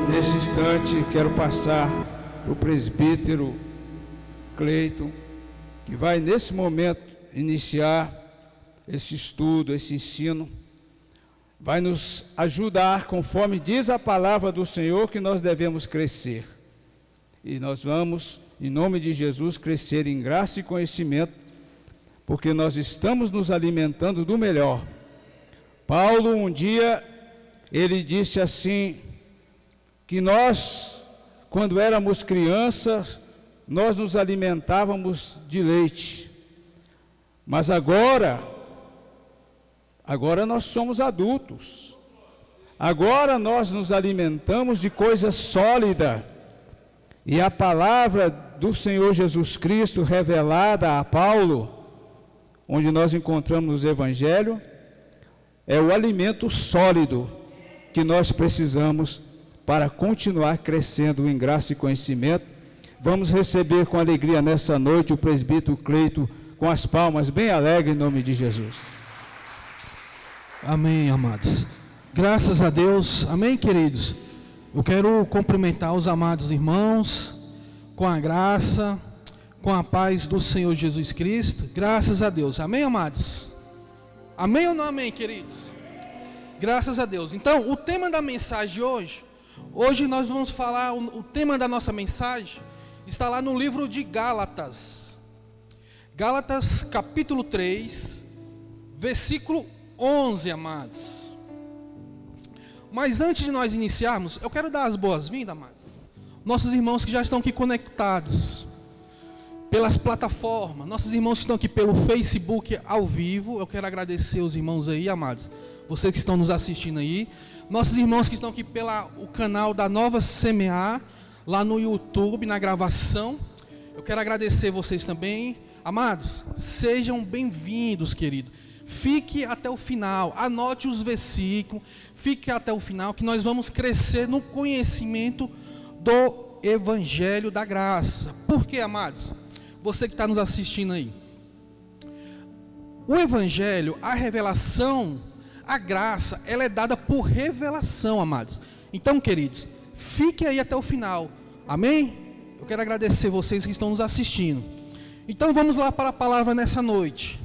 Nesse instante, quero passar para o presbítero Cleiton, que vai nesse momento iniciar esse estudo, esse ensino, vai nos ajudar, conforme diz a palavra do Senhor, que nós devemos crescer. E nós vamos, em nome de Jesus, crescer em graça e conhecimento, porque nós estamos nos alimentando do melhor. Paulo, um dia, ele disse assim, que nós, quando éramos crianças, nós nos alimentávamos de leite, mas agora nós somos adultos, agora nós nos alimentamos de coisa sólida, e a palavra do Senhor Jesus Cristo revelada a Paulo, onde nós encontramos no Evangelho, é o alimento sólido que nós precisamos para continuar crescendo em graça e conhecimento. Vamos receber com alegria nessa noite o presbítero Cleiton com as palmas bem alegres em nome de Jesus. Amém, amados. Graças a Deus. Amém, queridos. Eu quero cumprimentar os amados irmãos com a graça, com a paz do Senhor Jesus Cristo. Graças a Deus. Amém, amados? Amém ou não amém, queridos? Graças a Deus. Então, o tema da mensagem de hoje nós vamos falar, o tema da nossa mensagem está lá no livro de Gálatas. Gálatas capítulo 3, versículo 11, amados. Mas antes de nós iniciarmos, eu quero dar as boas-vindas, amados, nossos irmãos que já estão aqui conectados pelas plataformas, nossos irmãos que estão aqui pelo Facebook ao vivo. Eu quero agradecer os irmãos aí, amados, vocês que estão nos assistindo aí, nossos irmãos que estão aqui pelo canal da Nova Semear, lá no YouTube, na gravação. Eu quero agradecer vocês também. Amados, sejam bem-vindos, querido. Fique até o final, anote os versículos, fique até o final, que nós vamos crescer no conhecimento do Evangelho da Graça. Por quê, amados? Você que está nos assistindo aí. O Evangelho, a revelação, a graça, ela é dada por revelação, amados. Então, queridos, fique aí até o final. Amém? Eu quero agradecer vocês que estão nos assistindo. Então, vamos lá para a palavra nessa noite.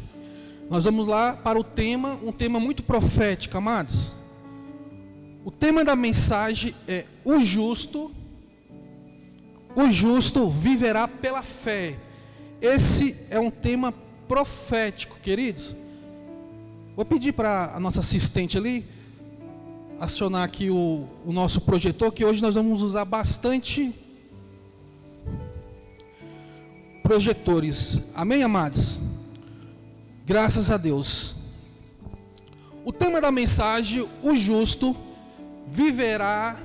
Nós vamos lá para o tema, um tema muito profético, amados. O tema da mensagem é: o justo viverá pela fé. Esse é um tema profético, queridos. Vou pedir para a nossa assistente ali acionar aqui o nosso projetor, que hoje nós vamos usar bastante projetores. Amém, amados? Graças a Deus. O tema da mensagem: o justo viverá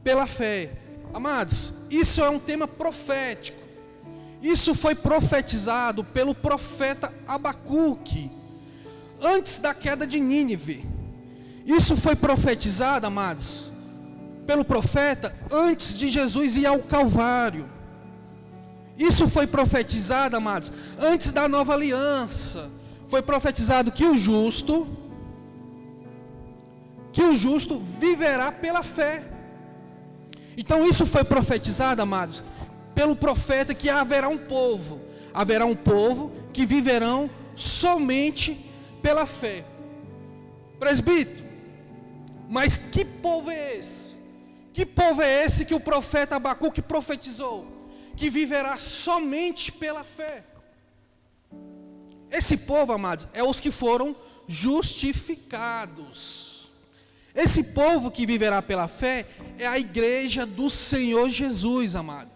pela fé. Amados, isso é um tema profético. Isso foi profetizado pelo profeta Abacuque antes da queda de Nínive. Isso foi profetizado, amados, pelo profeta antes de Jesus ir ao Calvário. Isso foi profetizado, amados, antes da nova aliança. Foi profetizado que o justo viverá pela fé. Então isso foi profetizado, amados, pelo profeta, que haverá um povo que viverão somente pela fé. Presbítero, mas que povo é esse? Que povo é esse que o profeta Abacuque profetizou? Que viverá somente pela fé. Esse povo, amados, é os que foram justificados. Esse povo que viverá pela fé é a igreja do Senhor Jesus, amado.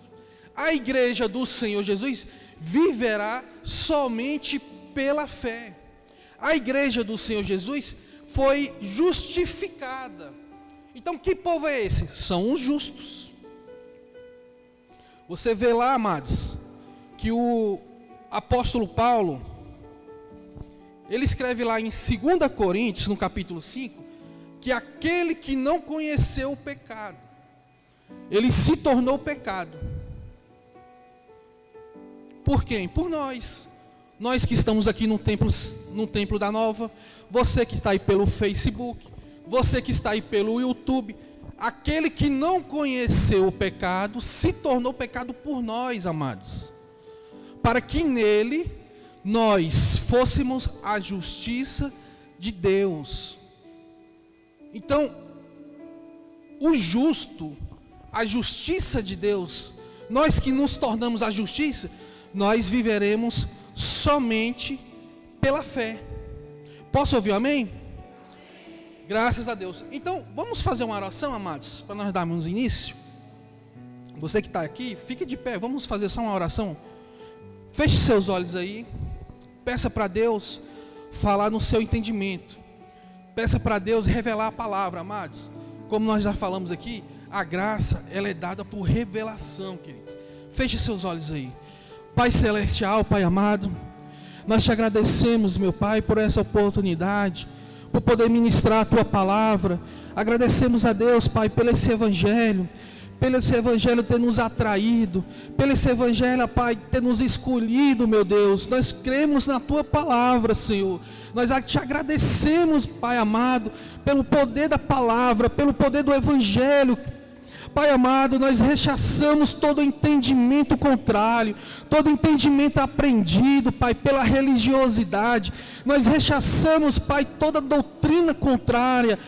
A igreja do Senhor Jesus viverá somente pela fé. A igreja do Senhor Jesus foi justificada. Então, que povo é esse? São os justos. Você vê lá, amados, que o apóstolo Paulo, ele escreve lá em 2 Coríntios, no capítulo 5, que aquele que não conheceu o pecado, ele se tornou pecado, Por quem? Por nós. Nós que estamos aqui no templo da Nova, você que está aí pelo Facebook, você que está aí pelo YouTube, aquele que não conheceu o pecado, se tornou pecado por nós, amados, para que nele nós fôssemos a justiça de Deus. Então, o justo, a justiça de Deus, nós que nos tornamos a justiça, nós viveremos somente pela fé. Posso ouvir amém? Graças a Deus. Então, vamos fazer uma oração, amados, para nós darmos início. Você que está aqui, fique de pé, vamos fazer só uma oração. Feche seus olhos aí, peça para Deus falar no seu entendimento. Peça para Deus revelar a palavra, amados. Como nós já falamos aqui, a graça, ela é dada por revelação, queridos. Feche seus olhos aí. Pai celestial, Pai amado, nós te agradecemos, meu Pai, por essa oportunidade, por poder ministrar a Tua palavra. Agradecemos a Deus, Pai, pelo esse Evangelho ter nos atraído, pelo esse Evangelho, Pai, ter nos escolhido, meu Deus. Nós cremos na Tua palavra, Senhor. Nós te agradecemos, Pai amado, pelo poder da palavra, pelo poder do Evangelho. Pai amado, nós rechaçamos todo entendimento contrário, todo entendimento aprendido, Pai, pela religiosidade. Nós rechaçamos, Pai, toda doutrina contrária,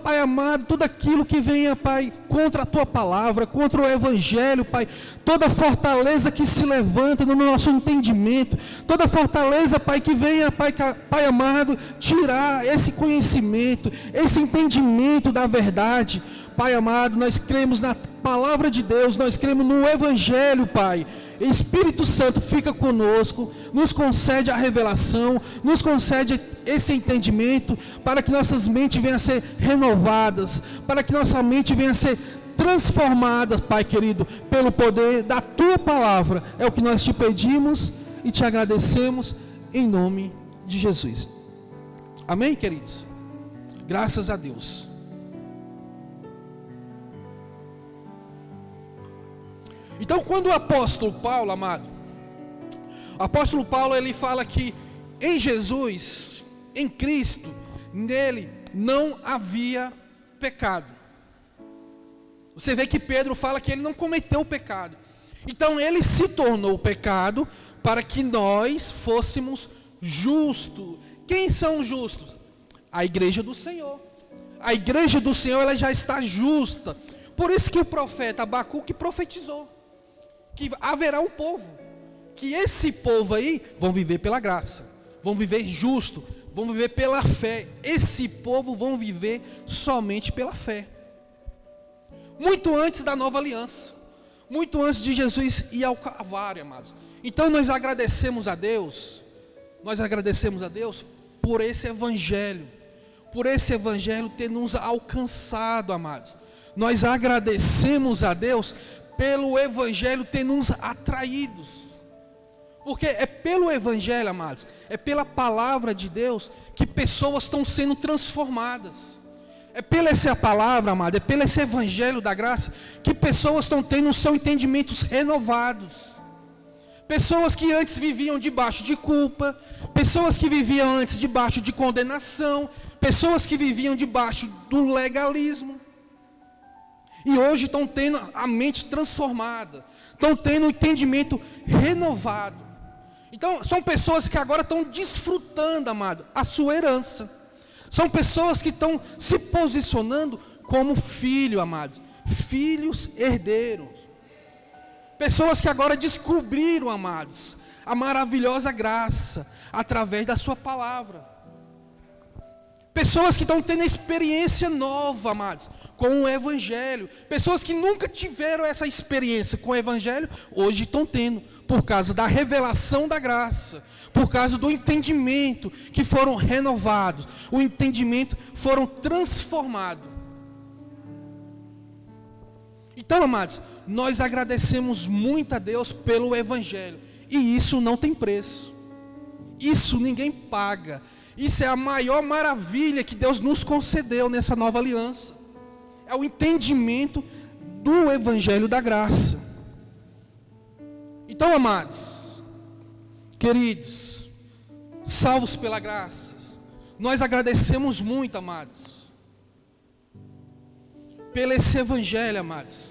Pai amado, tudo aquilo que venha, Pai, contra a Tua palavra, contra o Evangelho, Pai, toda fortaleza que se levanta no nosso entendimento, toda fortaleza, Pai, que venha, Pai amado, tirar esse conhecimento, esse entendimento da verdade. Pai amado, nós cremos na palavra de Deus, nós cremos no Evangelho, Pai. Espírito Santo fica conosco, nos concede a revelação, nos concede esse entendimento, para que nossas mentes venham a ser renovadas, para que nossa mente venha a ser transformada, Pai querido, pelo poder da Tua palavra. É o que nós te pedimos e te agradecemos em nome de Jesus. Amém, queridos? Graças a Deus. Então, quando o apóstolo Paulo, amado, o apóstolo Paulo, ele fala que em Jesus, em Cristo, nele não havia pecado. Você vê que Pedro fala que ele não cometeu o pecado. Então, ele se tornou pecado para que nós fôssemos justos. Quem são os justos? A igreja do Senhor. A igreja do Senhor, ela já está justa. Por isso que o profeta Abacuque profetizou que haverá um povo, que esse povo aí vão viver pela graça, vão viver justo, vão viver pela fé. Esse povo vão viver somente pela fé. Muito antes da nova aliança, muito antes de Jesus ir ao Calvário, amados. Então nós agradecemos a Deus por esse Evangelho ter nos alcançado, amados. Nós agradecemos a Deus pelo Evangelho ter nos atraídos, porque é pelo Evangelho, amados, é pela palavra de Deus que pessoas estão sendo transformadas. É pela essa palavra, amado, é pelo esse Evangelho da graça que pessoas estão tendo os seus entendimentos renovados. Pessoas que antes viviam debaixo de culpa, pessoas que viviam antes debaixo de condenação, pessoas que viviam debaixo do legalismo. E hoje estão tendo a mente transformada, estão tendo o entendimento renovado. Então, são pessoas que agora estão desfrutando, amado, a sua herança. São pessoas que estão se posicionando como filho, amado, filhos herdeiros. Pessoas que agora descobriram, amados, a maravilhosa graça através da sua palavra. Pessoas que estão tendo experiência nova, amados, com o Evangelho. Pessoas que nunca tiveram essa experiência com o Evangelho, hoje estão tendo, por causa da revelação da graça, por causa do entendimento, que foram renovados, o entendimento foram transformados. Então, amados, nós agradecemos muito a Deus pelo Evangelho, e isso não tem preço, isso ninguém paga. Isso é a maior maravilha que Deus nos concedeu nessa nova aliança. É o entendimento do Evangelho da graça. Então, amados, Queridos, salvos pela graça, nós agradecemos muito, amados, pelo esse evangelho, amados,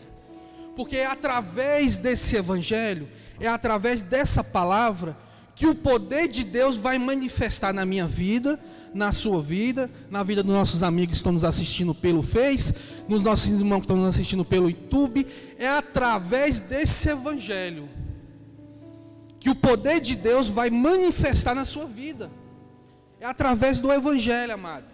porque é através desse evangelho, é através dessa palavra, que o poder de Deus vai manifestar na minha vida, na sua vida, na vida dos nossos amigos que estão nos assistindo pelo Face, nos nossos irmãos que estão nos assistindo pelo YouTube. É através desse evangelho que o poder de Deus vai manifestar na sua vida. É através do evangelho, amado.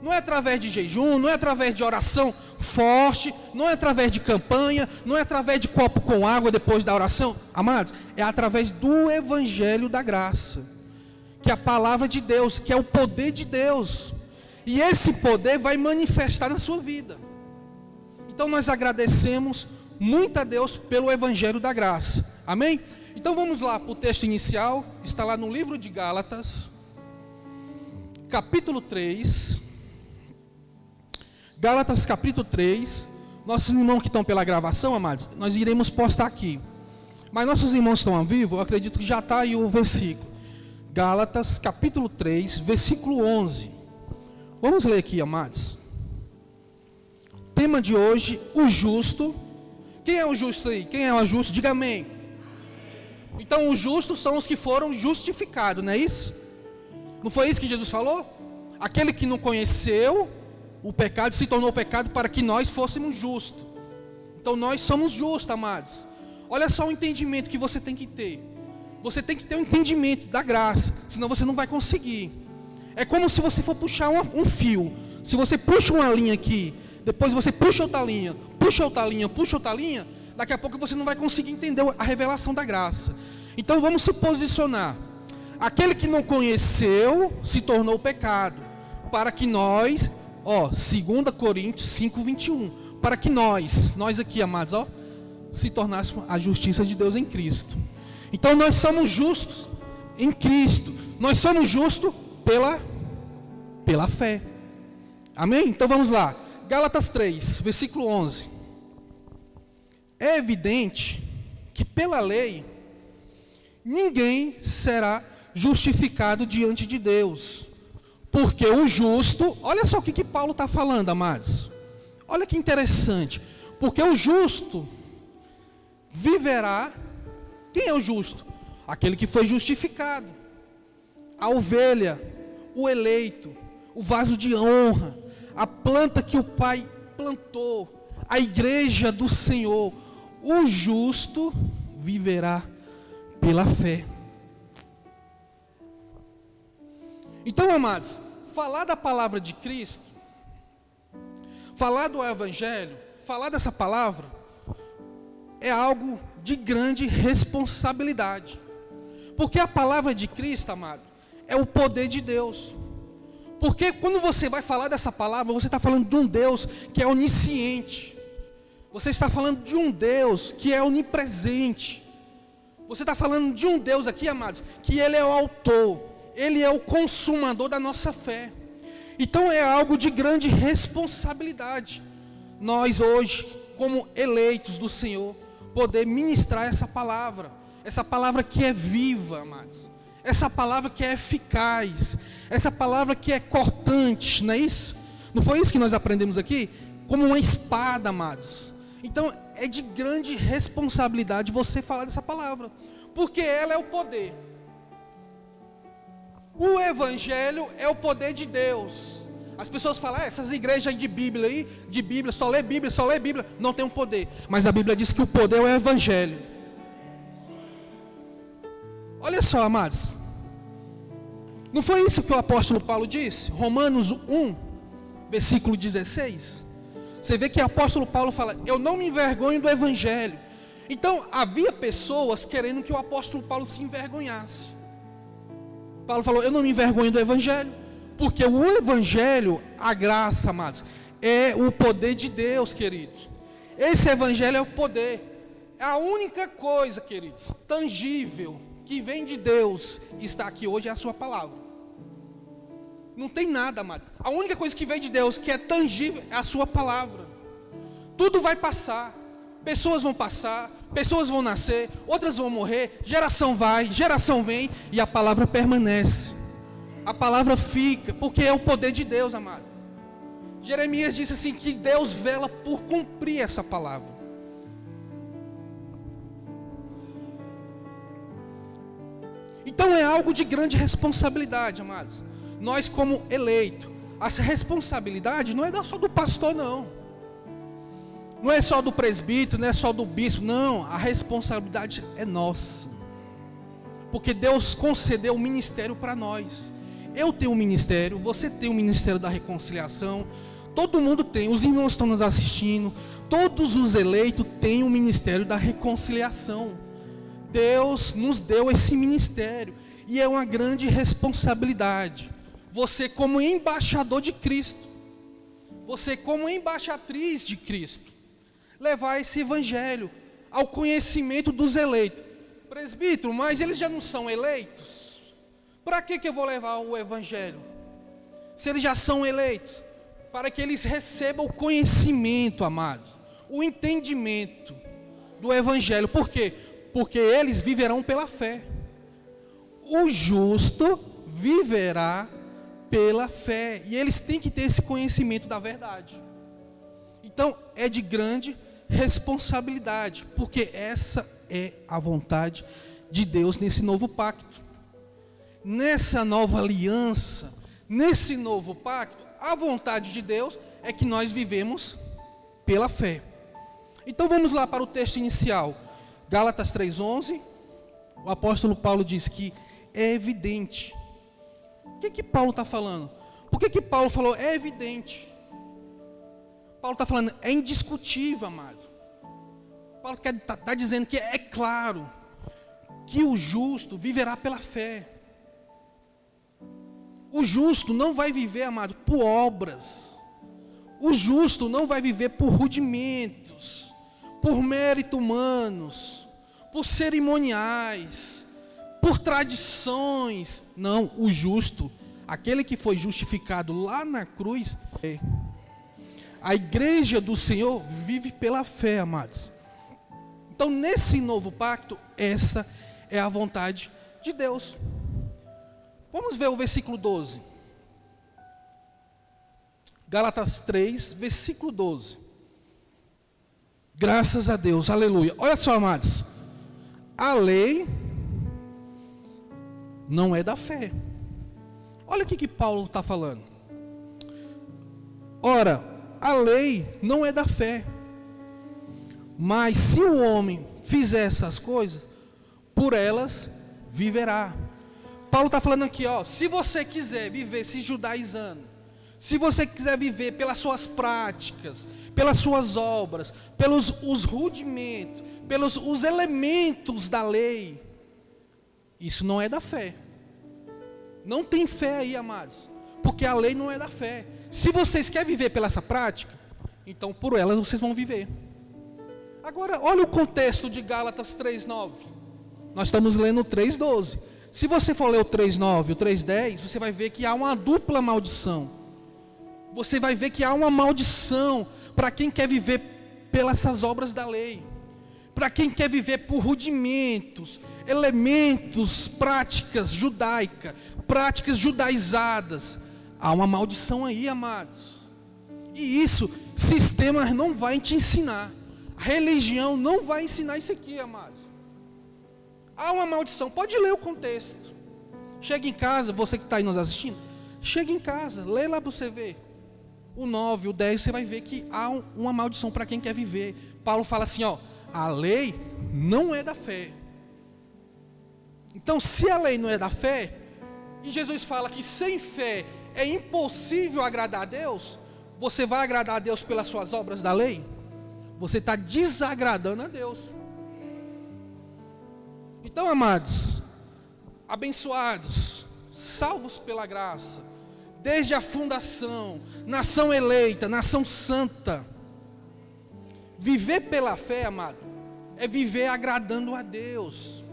Não é através de jejum, não é através de oração forte, não é através de campanha, não é através de copo com água depois da oração. Amados, é através do evangelho da graça, que é a palavra de Deus, que é o poder de Deus. E esse poder vai manifestar na sua vida. Então nós agradecemos muito a Deus pelo evangelho da graça. Amém? Então vamos lá para o texto inicial, está lá no livro de Gálatas, capítulo 3. Gálatas capítulo 3, nossos irmãos que estão pela gravação, amados, nós iremos postar aqui. Mas nossos irmãos que estão ao vivo, eu acredito que já está aí o versículo. Gálatas capítulo 3, versículo 11. Vamos ler aqui, amados. Tema de hoje, o justo. Quem é o justo aí? Quem é o justo? Diga amém. Então os justos são os que foram justificados, não é isso? Não foi isso que Jesus falou? Aquele que não conheceu o pecado se tornou pecado para que nós fôssemos justos. Então nós somos justos, amados. Olha só o entendimento que você tem que ter. Você tem que ter um entendimento da graça, senão você não vai conseguir. É como se você for puxar um fio. Se você puxa uma linha aqui, depois você puxa outra linha, puxa outra linha, puxa outra linha, daqui a pouco você não vai conseguir entender a revelação da graça. Então vamos se posicionar. Aquele que não conheceu se tornou pecado, para que nós... 2 Coríntios 5:21, para que nós aqui, amados, se tornássemos a justiça de Deus em Cristo. Então nós somos justos em Cristo, nós somos justos pela fé. Amém? Então vamos lá, Gálatas 3, versículo 11. É evidente que pela lei ninguém será justificado diante de Deus, porque o justo, olha só o que Paulo está falando, amados. Olha que interessante. Porque o justo viverá. Quem é o justo? Aquele que foi justificado. A ovelha, o eleito, o vaso de honra, a planta que o Pai plantou, a igreja do Senhor. O justo viverá pela fé. Então, amados, falar da palavra de Cristo, falar do Evangelho, falar dessa palavra, é algo de grande responsabilidade. Porque a palavra de Cristo, amado, é o poder de Deus. Porque quando você vai falar dessa palavra, você está falando de um Deus que é onisciente. Você está falando de um Deus que é onipresente. Você está falando de um Deus aqui, amados, que Ele é o autor. Ele é o consumador da nossa fé. Então é algo de grande responsabilidade. Nós hoje, como eleitos do Senhor, poder ministrar essa palavra que é viva, amados. Essa palavra que é eficaz. Essa palavra que é cortante, não é isso? Não foi isso que nós aprendemos aqui? Como uma espada, amados. Então é de grande responsabilidade você falar dessa palavra, porque ela é o poder. O Evangelho é o poder de Deus. As pessoas falam, essas igrejas de Bíblia aí, de Bíblia, só lê Bíblia, não tem um poder. Mas a Bíblia diz que o poder é o Evangelho. Olha só, amados. Não foi isso que o apóstolo Paulo disse? Romanos 1, versículo 16. Você vê que o apóstolo Paulo fala, eu não me envergonho do Evangelho. Então, havia pessoas querendo que o apóstolo Paulo se envergonhasse. Paulo falou, eu não me envergonho do Evangelho, porque o Evangelho, a graça, amados, é o poder de Deus, queridos. Esse Evangelho é o poder. A única coisa, queridos, tangível, que vem de Deus, está aqui hoje, é a sua palavra. Não tem nada, amado. A única coisa que vem de Deus, que é tangível, é a sua palavra. Tudo vai passar. Pessoas vão passar, pessoas vão nascer, outras vão morrer, geração vai, geração vem, e a palavra permanece. A palavra fica, porque é o poder de Deus, amado. Jeremias disse assim, que Deus vela por cumprir essa palavra. Então é algo de grande responsabilidade, amados. Nós como eleito, essa responsabilidade não é só do pastor, não. Não é só do presbítero, não é só do bispo, não. A responsabilidade é nossa. Porque Deus concedeu o ministério para nós. Eu tenho um ministério, você tem o ministério da reconciliação. Todo mundo tem, os irmãos estão nos assistindo. Todos os eleitos têm o ministério da reconciliação. Deus nos deu esse ministério. E é uma grande responsabilidade. Você como embaixador de Cristo. Você como embaixatriz de Cristo. Levar esse evangelho ao conhecimento dos eleitos. Presbítero, mas eles já não são eleitos? Para que eu vou levar o evangelho? Se eles já são eleitos? Para que eles recebam o conhecimento, amados. O entendimento do evangelho. Por quê? Porque eles viverão pela fé. O justo viverá pela fé. E eles têm que ter esse conhecimento da verdade. Então, é de grande responsabilidade, porque essa é a vontade de Deus nesse novo pacto. Nessa nova aliança, nesse novo pacto, a vontade de Deus é que nós vivemos pela fé. Então vamos lá para o texto inicial. Gálatas 3:11. O apóstolo Paulo diz que é evidente. O que Paulo está falando? Por que Paulo falou é evidente? Paulo está falando, é indiscutível, amado. Paulo está dizendo que é claro que o justo viverá pela fé. O justo não vai viver, amado, por obras. O justo não vai viver por rudimentos, por méritos humanos, por cerimoniais, por tradições. Não, o justo, aquele que foi justificado lá na cruz, a igreja do Senhor vive pela fé, amados. Então, nesse novo pacto, essa é a vontade de Deus. Vamos ver o versículo 12. Gálatas 3, versículo 12. Graças a Deus, aleluia. Olha só, amados. A lei não é da fé. Olha o que Paulo está falando. Ora, a lei não é da fé. Mas se o homem fizer essas coisas, por elas viverá. Paulo está falando aqui, ó, se você quiser viver se judaizando, se você quiser viver pelas suas práticas, pelas suas obras, pelos os rudimentos, pelos os elementos da lei, isso não é da fé. Não tem fé aí, amados, porque a lei não é da fé. Se vocês querem viver pela essa prática, então por elas vocês vão viver. Agora, olha o contexto de Gálatas 3:9. Nós estamos lendo o 3:12. Se você for ler o 3:9 e o 3:10, você vai ver que há uma dupla maldição. Você vai ver que há uma maldição para quem quer viver pelas obras da lei. Para quem quer viver por rudimentos, elementos, práticas judaicas, práticas judaizadas. Há uma maldição aí, amados. E isso, sistemas não vai te ensinar. A religião não vai ensinar isso aqui, amados. Há uma maldição, pode ler o contexto. Chega em casa, você que está aí nos assistindo, chega em casa, lê lá para você ver. O 9, o 10, você vai ver que há uma maldição para quem quer viver. Paulo fala assim, ó, a lei não é da fé. Então, se a lei não é da fé, e Jesus fala que sem fé é impossível agradar a Deus, você vai agradar a Deus pelas suas obras da lei? Você está desagradando a Deus. Então, amados, abençoados, salvos pela graça, desde a fundação, nação eleita, nação santa. Viver pela fé, amado, é viver agradando a Deus.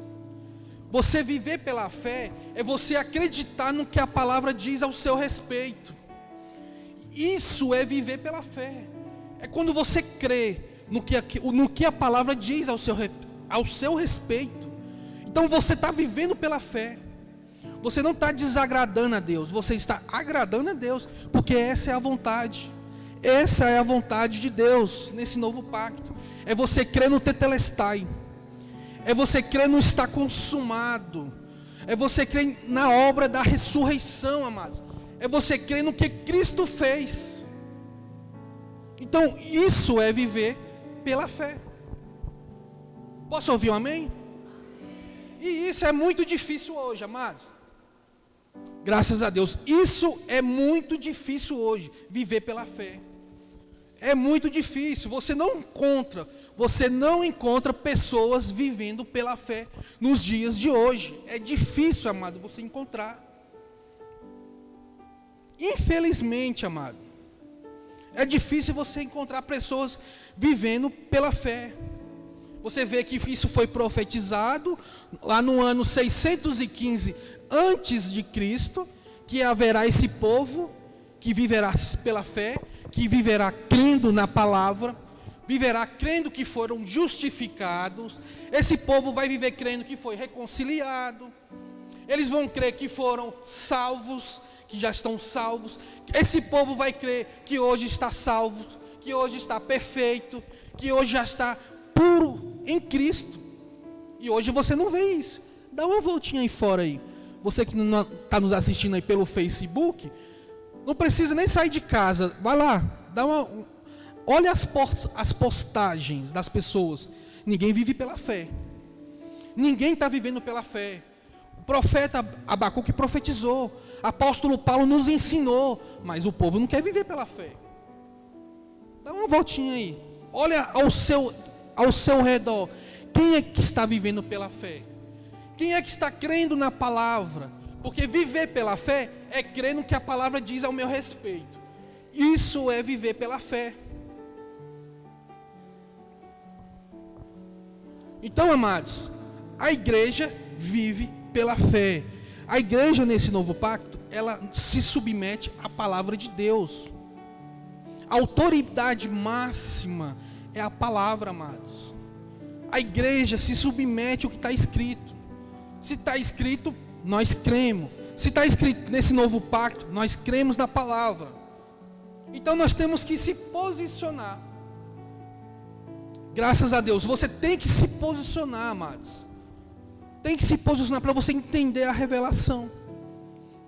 Você viver pela fé é você acreditar no que a palavra diz ao seu respeito. Isso é viver pela fé. É quando você crê, no que a palavra diz ao seu respeito. Então você está vivendo pela fé. Você não está desagradando a Deus, você está agradando a Deus, porque essa é a vontade. Essa é a vontade de Deus nesse novo pacto. É você crer no tetelestai. É você crer no está consumado. É você crer na obra da ressurreição, amados. É você crer no que Cristo fez. Então, isso é viver pela fé. Posso ouvir um amém? E isso é muito difícil hoje, amados. Graças a Deus. Isso é muito difícil hoje, viver pela fé. É muito difícil. Você não encontra pessoas vivendo pela fé nos dias de hoje. É difícil, amado, você encontrar. Infelizmente, amado, é difícil você encontrar pessoas vivendo pela fé. Você vê que isso foi profetizado lá no ano 615 antes de Cristo, que haverá esse povo que viverá pela fé, que viverá crendo na palavra, viverá crendo que foram justificados. Esse povo vai viver crendo que foi reconciliado. Eles vão crer que foram salvos, que já estão salvos. Esse povo vai crer que hoje está salvo, que hoje está perfeito, que hoje já está puro em Cristo. E hoje você não vê isso. Dá uma voltinha aí fora aí. Você que não está nos assistindo aí pelo Facebook, não precisa nem sair de casa. Vai lá, olha as postagens das pessoas. Ninguém vive pela fé. Ninguém está vivendo pela fé. O profeta Abacuque profetizou. Apóstolo Paulo nos ensinou. Mas o povo não quer viver pela fé. Dá uma voltinha aí. Olha ao seu redor. Quem é que está vivendo pela fé? Quem é que está crendo na palavra? Porque viver pela fé é crer no que a palavra diz ao meu respeito. Isso é viver pela fé. Então, amados, a igreja vive pela fé. A igreja nesse novo pacto, ela se submete à palavra de Deus. A autoridade máxima é a palavra, amados. A igreja se submete ao que está escrito. Se está escrito, nós cremos. Se está escrito nesse novo pacto, nós cremos na palavra. Então nós temos que se posicionar. Graças a Deus, você tem que se posicionar, amados. Tem que se posicionar para você entender a revelação.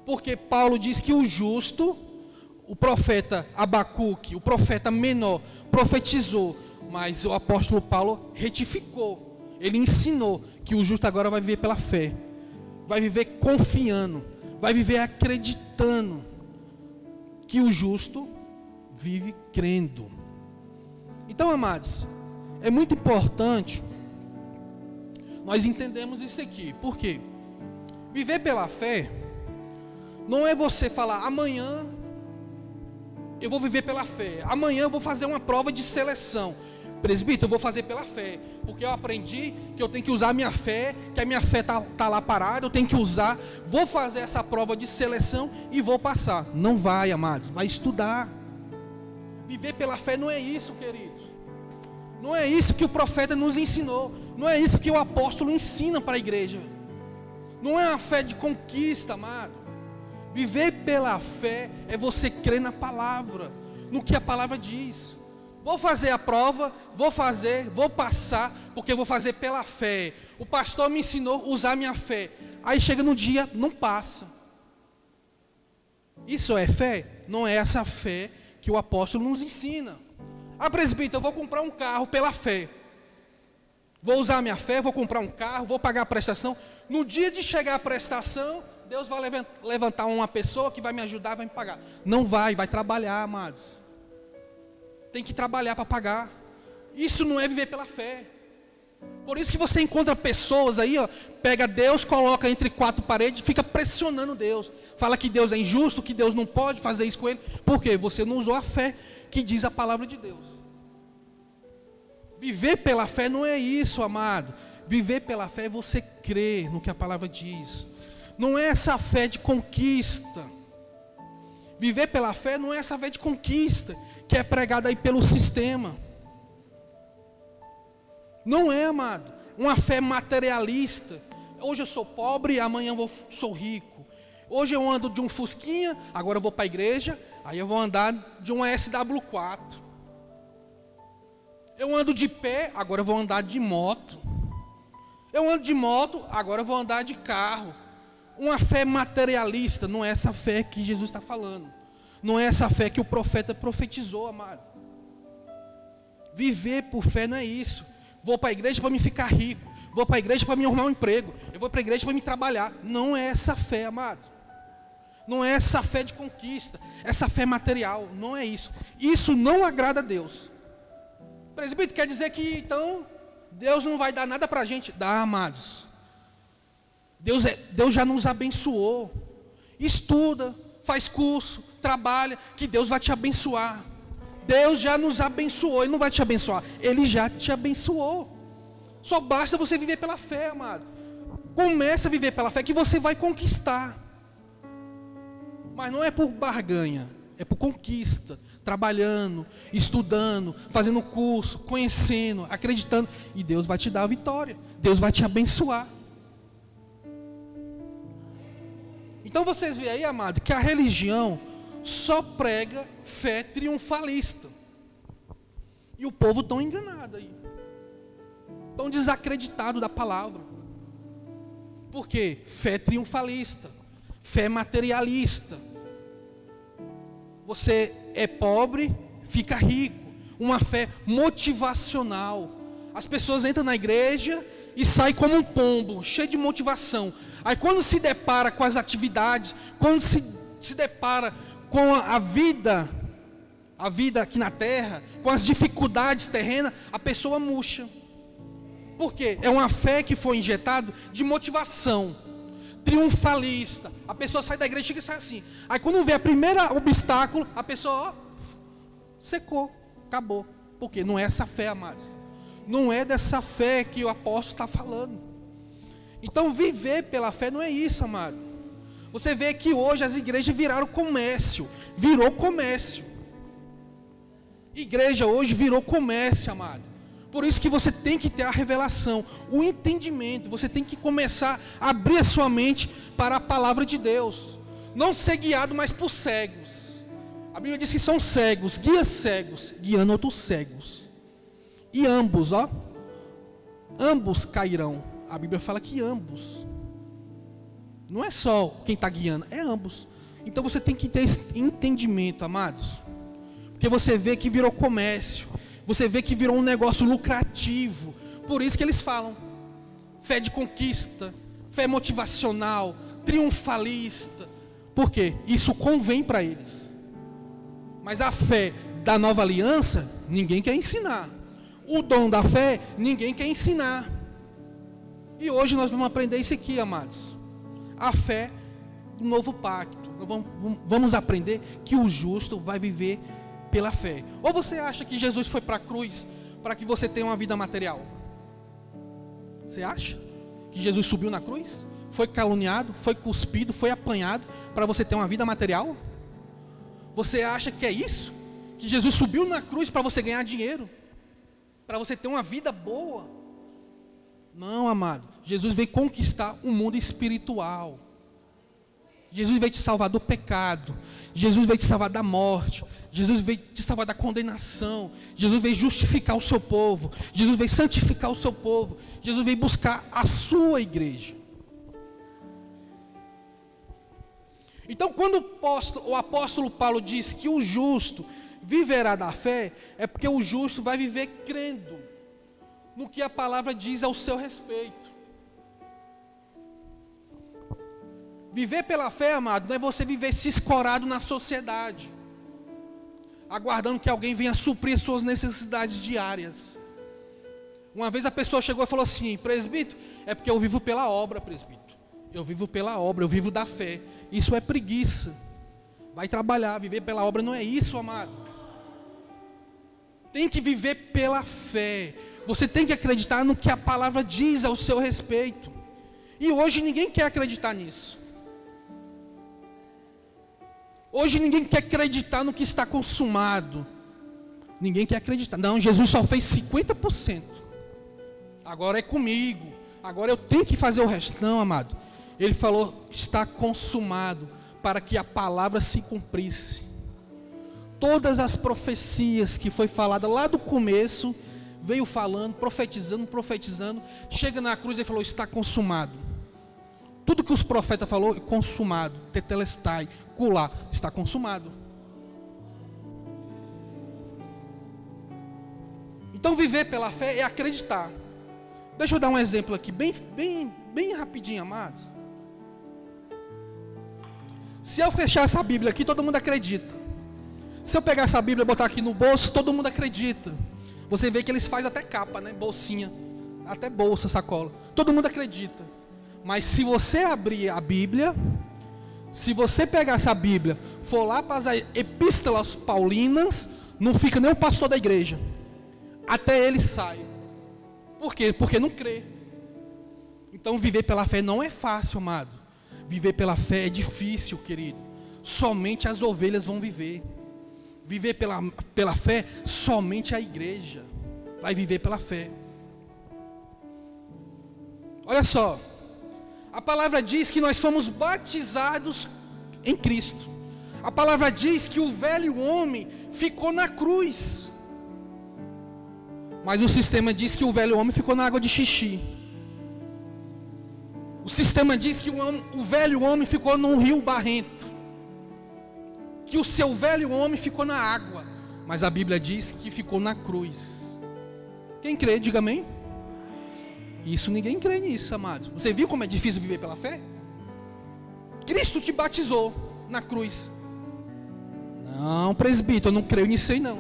Porque Paulo diz que o justo, o profeta Abacuque, o profeta menor, profetizou. Mas o apóstolo Paulo retificou. Ele ensinou que o justo agora vai viver pela fé. Vai viver confiando. Vai viver acreditando. Que o justo vive crendo. Então, amados, é muito importante nós entendemos isso aqui. Por quê? Viver pela fé não é você falar, amanhã eu vou viver pela fé. Amanhã eu vou fazer uma prova de seleção. Presbítero, eu vou fazer pela fé, porque eu aprendi que eu tenho que usar a minha fé, que a minha fé tá lá parada, eu tenho que usar, vou fazer essa prova de seleção e vou passar. Não vai, amados, vai estudar. Viver pela fé não é isso, queridos. Não é isso que o profeta nos ensinou. Não é isso que o apóstolo ensina para a igreja. Não é uma fé de conquista, amado. Viver pela fé é você crer na palavra, no que a palavra diz. Vou fazer a prova, vou passar, porque eu vou fazer pela fé. O pastor me ensinou a usar a minha fé. Aí chega no dia, não passa. Isso é fé? Não é essa fé que o apóstolo nos ensina. Ah, presbítero, eu vou comprar um carro pela fé. Vou usar a minha fé, vou comprar um carro, vou pagar a prestação. No dia de chegar a prestação, Deus vai levantar uma pessoa que vai me ajudar, vai me pagar. Não vai trabalhar, amados. Tem que trabalhar para pagar. Isso não é viver pela fé. Por isso que você encontra pessoas aí, ó, pega Deus, coloca entre quatro paredes, fica pressionando Deus. Fala que Deus é injusto, que Deus não pode fazer isso com ele. Por quê? Você não usou a fé que diz a palavra de Deus. Viver pela fé não é isso, amado. Viver pela fé é você crer no que a palavra diz. Não é essa fé de conquista. Viver pela fé não é essa fé de conquista que é pregada aí pelo sistema. Não é, amado. Uma fé materialista. Hoje eu sou pobre, amanhã eu sou rico. Hoje eu ando de um Fusquinha, agora eu vou para a igreja, aí eu vou andar de uma SW4. Eu ando de pé, agora eu vou andar de moto. Eu ando de moto, agora eu vou andar de carro. Uma fé materialista, não é essa fé que Jesus está falando. Não é essa fé que o profeta profetizou, amado. Viver por fé não é isso. Vou para a igreja para me ficar rico. Vou para a igreja para me arrumar um emprego. Eu vou para a igreja para me trabalhar. Não é essa fé, amado. Não é essa fé de conquista. Essa fé material. Não é isso. Isso não agrada a Deus. Presbítero, quer dizer que então Deus não vai dar nada para a gente? Dá, amados. Deus já nos abençoou. Estuda, faz curso, trabalha, que Deus vai te abençoar. Deus já nos abençoou, Ele não vai te abençoar, Ele já te abençoou. Só basta você viver pela fé, amado. Começa a viver pela fé que você vai conquistar. Mas não é por barganha, é por conquista. Trabalhando, estudando, fazendo curso, conhecendo, acreditando. E Deus vai te dar a vitória. Deus vai te abençoar. Então vocês veem aí, amado, que a religião só prega fé triunfalista. E o povo tão enganado aí. Tão desacreditado da palavra. Por quê? Fé triunfalista. Fé materialista. Você é pobre, fica rico. Uma fé motivacional. As pessoas entram na igreja e saem como um pombo, cheio de motivação. Aí quando se depara com as atividades, quando se depara com a vida aqui na terra, com as dificuldades terrenas, a pessoa murcha. Por quê? É uma fé que foi injetada de motivação, triunfalista. A pessoa sai da igreja e chega e sai assim. Aí quando vê a primeira obstáculo, a pessoa secou, acabou. Por quê? Não é essa fé, amados. Não é dessa fé que o apóstolo está falando. Então viver pela fé não é isso, amado. Você vê que hoje as igrejas viraram comércio. Virou comércio. Igreja hoje virou comércio, amado. Por isso que você tem que ter a revelação, o entendimento. Você tem que começar a abrir a sua mente para a palavra de Deus. Não ser guiado mais por cegos. A Bíblia diz que são cegos, guias cegos, guiando outros cegos. E ambos, ambos cairão. A Bíblia fala que ambos. Não é só quem está guiando, é ambos. Então você tem que ter esse entendimento, amados. Porque você vê que virou comércio. Você vê que virou um negócio lucrativo. Por isso que eles falam fé de conquista, fé motivacional, triunfalista. Por quê? Isso convém para eles. Mas a fé da nova aliança, ninguém quer ensinar. O dom da fé, ninguém quer ensinar. E hoje nós vamos aprender isso aqui, amados. A fé do novo pacto. Nós vamos aprender que o justo vai viver pela fé. Ou você acha que Jesus foi para a cruz para que você tenha uma vida material? Você acha que Jesus subiu na cruz? Foi caluniado, foi cuspido, foi apanhado para você ter uma vida material? Você acha que é isso? Que Jesus subiu na cruz para você ganhar dinheiro? Para você ter uma vida boa? Não, amado. Jesus veio conquistar o mundo espiritual. Jesus veio te salvar do pecado. Jesus veio te salvar da morte. Jesus veio te salvar da condenação. Jesus veio justificar o seu povo. Jesus veio santificar o seu povo. Jesus veio buscar a sua igreja. Então, quando o apóstolo Paulo diz que o justo viverá da fé, é porque o justo vai viver crendo no que a palavra diz ao seu respeito. Viver pela fé, amado, não é você viver se escorado na sociedade, aguardando que alguém venha suprir suas necessidades diárias. Uma vez a pessoa chegou e falou assim: presbítero, é porque eu vivo pela obra, presbítero. Eu vivo pela obra, eu vivo da fé. Isso é preguiça. Vai trabalhar, viver pela obra não é isso, amado. Tem que viver pela fé. Você tem que acreditar no que a palavra diz ao seu respeito. E hoje ninguém quer acreditar nisso. Hoje ninguém quer acreditar no que está consumado. Ninguém quer acreditar. Não, Jesus só fez 50%. Agora é comigo. Agora eu tenho que fazer o resto. Não, amado. Ele falou, está consumado, para que a palavra se cumprisse. Todas as profecias que foi falada lá do começo, veio falando, profetizando. Chega na cruz e falou, está consumado. Tudo que os profetas falaram, é consumado. Tetelestai, culá, está consumado. Então viver pela fé é acreditar. Deixa eu dar um exemplo aqui, bem rapidinho, amados. Se eu fechar essa Bíblia aqui, todo mundo acredita. Se eu pegar essa Bíblia e botar aqui no bolso, todo mundo acredita. Você vê que eles fazem até capa, né? Bolsinha, até bolsa, sacola. Todo mundo acredita. Mas se você abrir a Bíblia, se você pegar essa Bíblia, for lá para as epístolas paulinas, não fica nem o pastor da igreja. Até ele sai. Por quê? Porque não crê. Então viver pela fé não é fácil, amado. Viver pela fé é difícil, querido. Somente as ovelhas vão viver. Viver pela fé, somente a igreja vai viver pela fé. Olha só. A palavra diz que nós fomos batizados em Cristo. A palavra diz que o velho homem ficou na cruz. Mas o sistema diz que o velho homem ficou na água de xixi. O sistema diz que o velho homem ficou num rio barrento. Que o seu velho homem ficou na água. Mas a Bíblia diz que ficou na cruz. Quem crê, diga amém. Isso ninguém crê nisso, amados. Você viu como é difícil viver pela fé? Cristo te batizou na cruz. Não, presbítero, eu não creio nisso aí não.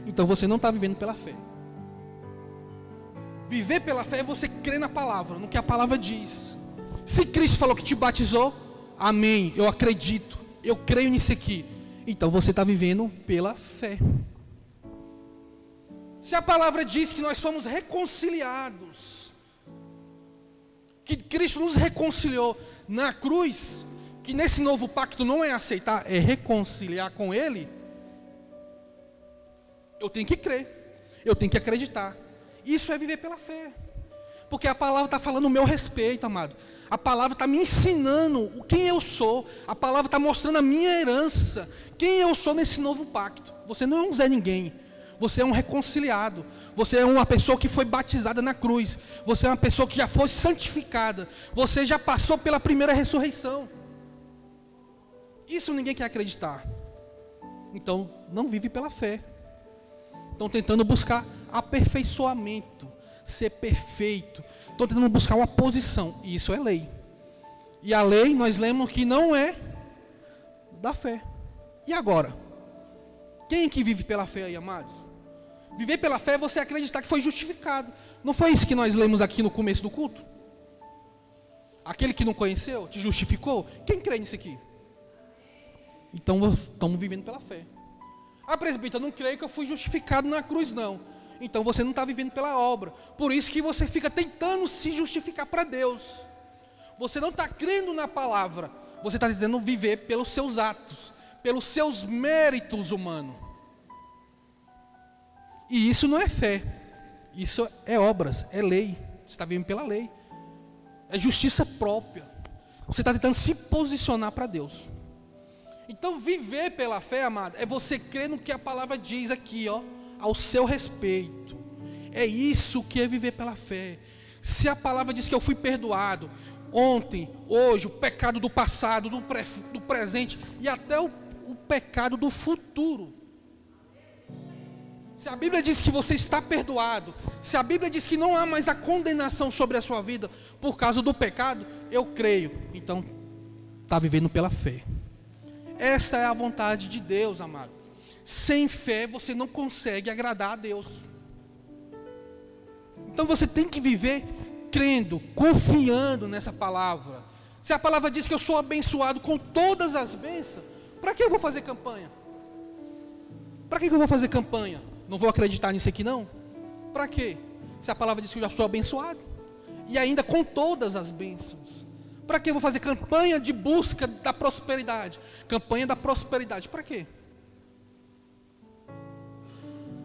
Então você não está vivendo pela fé. Viver pela fé é você crer na palavra, no que a palavra diz. Se Cristo falou que te batizou, amém, eu acredito, eu creio nisso aqui. Então você está vivendo pela fé. Se a palavra diz que nós fomos reconciliados, que Cristo nos reconciliou na cruz, que nesse novo pacto não é aceitar, é reconciliar com Ele, eu tenho que crer, eu tenho que acreditar. Isso é viver pela fé. Porque a palavra está falando o meu respeito, amado. A palavra está me ensinando quem eu sou. A palavra está mostrando a minha herança. Quem eu sou nesse novo pacto. Você não é um Zé Ninguém. Você é um reconciliado. Você é uma pessoa que foi batizada na cruz. Você é uma pessoa que já foi santificada. Você já passou pela primeira ressurreição. Isso ninguém quer acreditar. Então, não vive pela fé. Estão tentando buscar aperfeiçoamento, ser perfeito. Estão tentando buscar uma posição. E isso é lei. E a lei, nós lemos que não é da fé. E agora? Quem que vive pela fé aí, amados? Viver pela fé é você acreditar que foi justificado. Não foi isso que nós lemos aqui no começo do culto? Aquele que não conheceu, te justificou? Quem crê nisso aqui? Então, estamos vivendo pela fé. Ah, presbítero, eu não creio que eu fui justificado na cruz, não. Então você não está vivendo pela obra. Por isso que você fica tentando se justificar para Deus. Você não está crendo na palavra. Você está tentando viver pelos seus atos, pelos seus méritos humanos. E isso não é fé. Isso é obras, é lei. Você está vivendo pela lei. É justiça própria. Você está tentando se posicionar para Deus. Então viver pela fé, amado, é você crer no que a palavra diz aqui, ó, ao seu respeito. É isso que é viver pela fé. Se a palavra diz que eu fui perdoado ontem, hoje, o pecado do passado, do presente e até o pecado do futuro. Se a Bíblia diz que você está perdoado, se a Bíblia diz que não há mais a condenação sobre a sua vida por causa do pecado, eu creio. Então, está vivendo pela fé. Essa é a vontade de Deus, amado. Sem fé você não consegue agradar a Deus. Então você tem que viver crendo, confiando nessa palavra. Se a palavra diz que eu sou abençoado com todas as bênçãos, para que eu vou fazer campanha? Para que eu vou fazer campanha? Não vou acreditar nisso aqui não? Para quê? Se a palavra diz que eu já sou abençoado, e ainda com todas as bênçãos. Para que eu vou fazer campanha de busca da prosperidade? Campanha da prosperidade, para quê?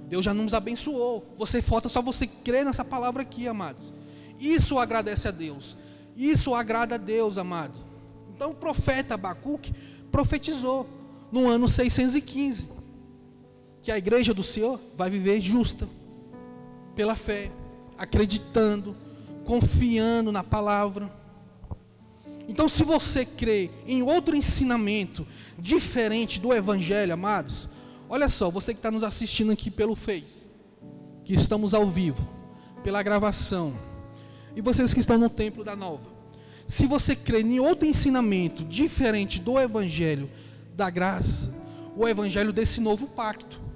Deus já nos abençoou. Falta só você crer nessa palavra aqui, amados. Isso agradece a Deus. Isso agrada a Deus, amado. Então o profeta Abacuque profetizou no ano 615 que a igreja do Senhor vai viver justa, pela fé, acreditando, confiando na palavra. Então, se você crê em outro ensinamento diferente do Evangelho, amados, olha só, você que está nos assistindo aqui pelo Face, que estamos ao vivo, pela gravação, e vocês que estão no Templo da Nova, se você crê em outro ensinamento diferente do Evangelho da graça, o Evangelho desse novo pacto,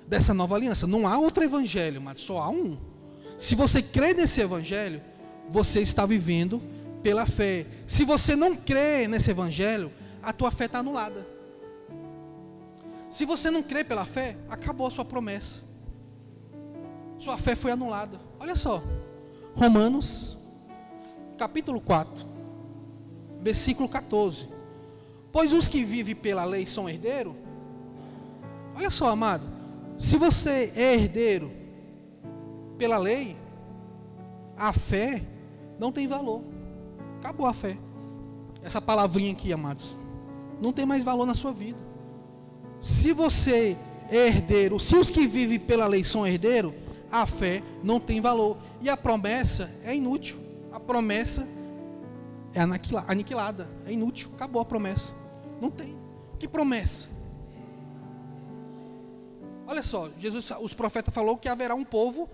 dessa nova aliança, não há outro Evangelho, mas só há um. Se você crê nesse Evangelho, você está vivendo pela fé. Se você não crê nesse Evangelho, a tua fé está anulada. Se você não crê pela fé, acabou a sua promessa. Sua fé foi anulada. Olha só, Romanos, capítulo 4, versículo 14. Pois os que vivem pela lei são herdeiros. Olha só, amado, se você é herdeiro pela lei, a fé não tem valor. Acabou a fé. Essa palavrinha aqui, amados, não tem mais valor na sua vida. Se você é herdeiro, se os que vivem pela lei são herdeiros, a fé não tem valor. E a promessa é inútil. A promessa é aniquilada, é inútil. Acabou a promessa. Não tem. Que promessa? Olha só, Jesus, os profetas falaram que haverá um povo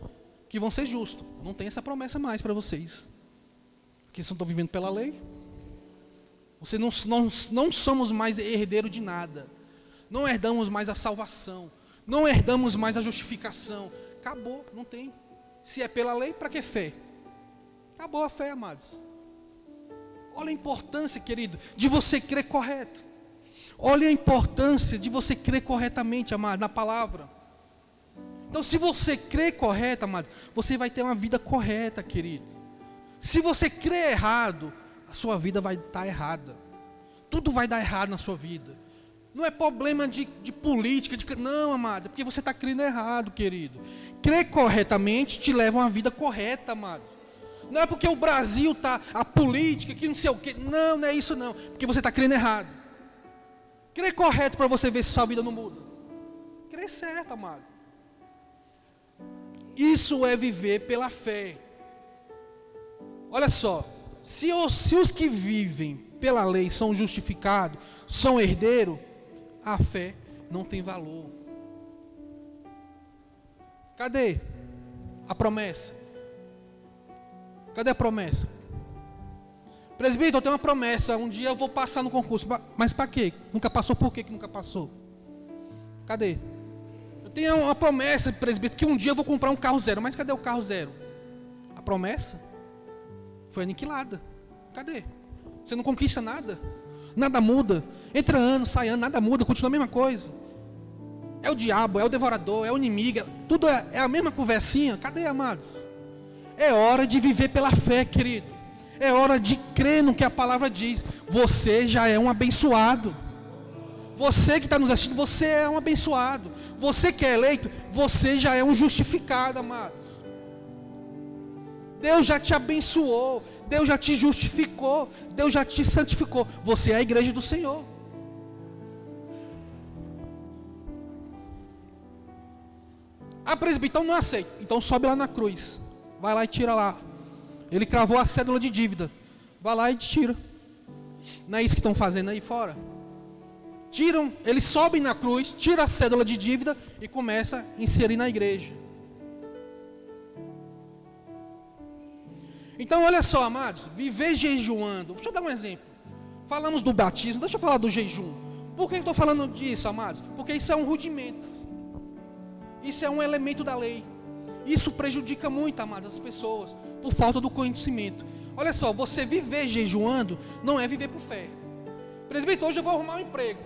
que vão ser justos. Não tem essa promessa mais para vocês. Porque vocês não estão vivendo pela lei. Vocês não somos mais herdeiros de nada. Não herdamos mais a salvação. Não herdamos mais a justificação. Acabou, não tem. Se é pela lei, para que fé? Acabou a fé, amados. Olha a importância, querido, de você crer correto. Olha a importância de você crer corretamente, amado, na palavra. Então, se você crer correto, amado, você vai ter uma vida correta, querido. Se você crer errado, a sua vida vai estar errada. Tudo vai dar errado na sua vida. Não é problema de política, não, amado, é porque você está crendo errado, querido. Crer corretamente te leva a uma vida correta, amado. Não é porque o Brasil está, a política, que não sei o quê. Não, não é isso não. Porque você está crendo errado. Crer correto para você ver se sua vida não muda. Crer certo, amado. Isso é viver pela fé. Olha só. Se os que vivem pela lei são justificados, são herdeiros, a fé não tem valor. Cadê a promessa? Cadê a promessa? Presbítero, eu tenho uma promessa, um dia eu vou passar no concurso. Mas para quê? Nunca passou, por quê que nunca passou? Cadê? Eu tenho uma promessa, presbítero, que um dia eu vou comprar um carro zero. Mas cadê o carro zero? A promessa foi aniquilada. Cadê? Você não conquista nada. Nada muda. Entra ano, sai ano, nada muda, continua a mesma coisa. É o diabo, é o devorador, é o inimigo. Tudo é a mesma conversinha. Cadê, amados? É hora de viver pela fé, querido. É hora de crer no que a palavra diz. Você já é um abençoado. Você que está nos assistindo, você é um abençoado. Você que é eleito, você já é um justificado, amados. Deus já te abençoou. Deus já te justificou. Deus já te santificou. Você é a igreja do Senhor. Ah, presbítero, não aceito. Então sobe lá na cruz. Vai lá e tira lá. Ele cravou a cédula de dívida. Vai lá e tira. Não é isso que estão fazendo aí fora? Tiram, eles sobem na cruz, tira a cédula de dívida e começa a inserir na igreja. Então olha só, amados, viver jejuando. Deixa eu dar um exemplo. Falamos do batismo, deixa eu falar do jejum. Por que eu estou falando disso, amados? Porque isso é um rudimento. Isso é um elemento da lei. Isso prejudica muito, amadas, as pessoas, por falta do conhecimento. Olha só, você viver jejuando não é viver por fé. Presbítero, hoje eu vou arrumar um emprego.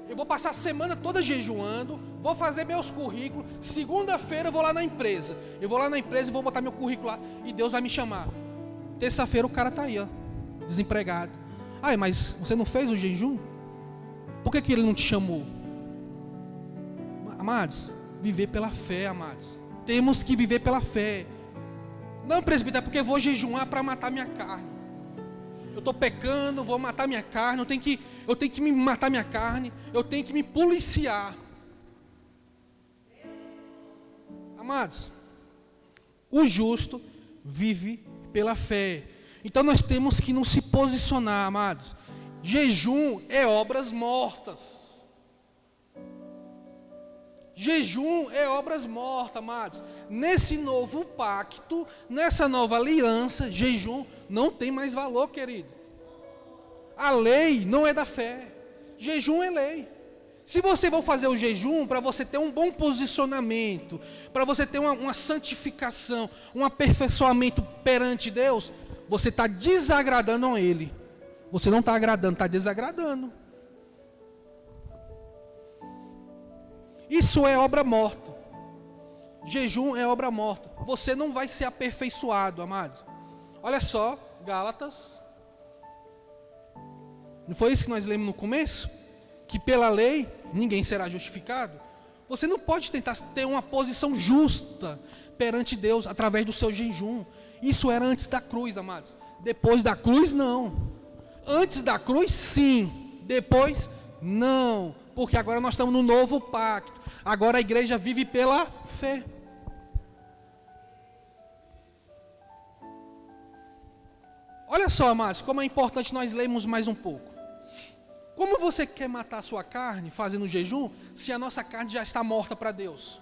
Eu vou passar a semana toda jejuando, vou fazer meus currículos. Segunda-feira eu vou lá na empresa. Eu vou lá na empresa e vou botar meu currículo lá e Deus vai me chamar. Terça-feira o cara está aí, ó, desempregado. Ah, mas você não fez o jejum? Por que ele não te chamou? Amados, viver pela fé, amados. Temos que viver pela fé. Não, presbítero, é porque eu vou jejuar para matar minha carne. Eu estou pecando, vou matar minha carne, eu tenho que me matar minha carne, eu tenho que me policiar. Amados, o justo vive pela fé. Então nós temos que nos se posicionar, amados. Jejum é obras mortas. Jejum é obras mortas, amados. Nesse novo pacto, nessa nova aliança, jejum não tem mais valor, querido. A lei não é da fé. Jejum é lei. Se você for fazer o jejum para você ter um bom posicionamento, para você ter uma santificação, um aperfeiçoamento perante Deus, você está desagradando a Ele. Você não está agradando, está desagradando. Isso é obra morta. Jejum é obra morta. Você não vai ser aperfeiçoado, amado. Olha só, Gálatas. Não foi isso que nós lemos no começo? Que pela lei ninguém será justificado. Você não pode tentar ter uma posição justa perante Deus através do seu jejum. Isso era antes da cruz, amados. Depois da cruz, não. Antes da cruz, sim. Depois, não. Porque agora nós estamos no novo pacto. Agora a igreja vive pela fé. Olha só, amados, como é importante nós lermos mais um pouco. Como você quer matar a sua carne fazendo jejum, se a nossa carne já está morta para Deus?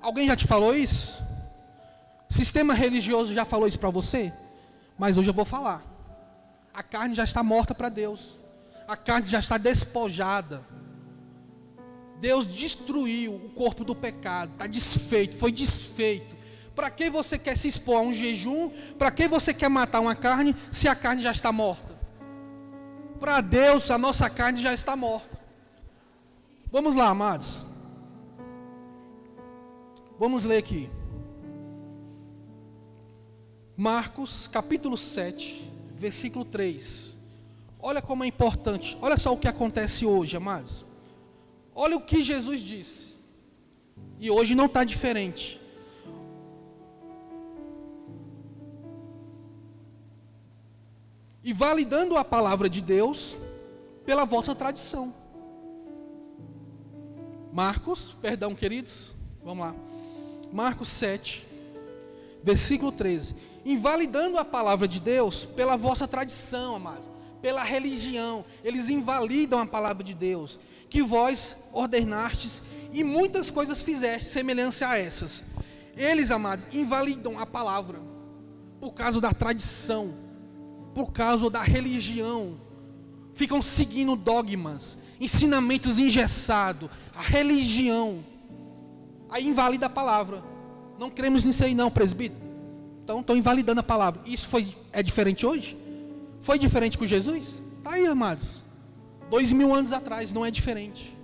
Alguém já te falou isso? Sistema religioso já falou isso para você? Mas hoje eu vou falar. A carne já está morta para Deus. A carne já está despojada. Deus destruiu o corpo do pecado. Está desfeito, foi desfeito. Para que você quer se expor a um jejum? Para que você quer matar uma carne se a carne já está morta? Para Deus, a nossa carne já está morta. Vamos lá, amados. Vamos ler aqui. Marcos, capítulo 7, versículo 3. Olha como é importante. Olha só o que acontece hoje, amados. Olha o que Jesus disse. E hoje não está diferente. E validando a palavra de Deus pela vossa tradição. Marcos, perdão, queridos, vamos lá. Marcos 7, versículo 13. Invalidando a palavra de Deus pela vossa tradição, amados, pela religião. Eles invalidam a palavra de Deus, que vós ordenastes e muitas coisas fizeste, semelhança a essas. Eles, amados, invalidam a palavra por causa da tradição, por causa da religião. Ficam seguindo dogmas, ensinamentos engessados, a religião. Aí invalida a palavra. Não cremos nisso aí não, presbítero. Então estão invalidando a palavra. Isso é diferente hoje? Foi diferente com Jesus? Está aí, amados. 2000 anos atrás, não é diferente.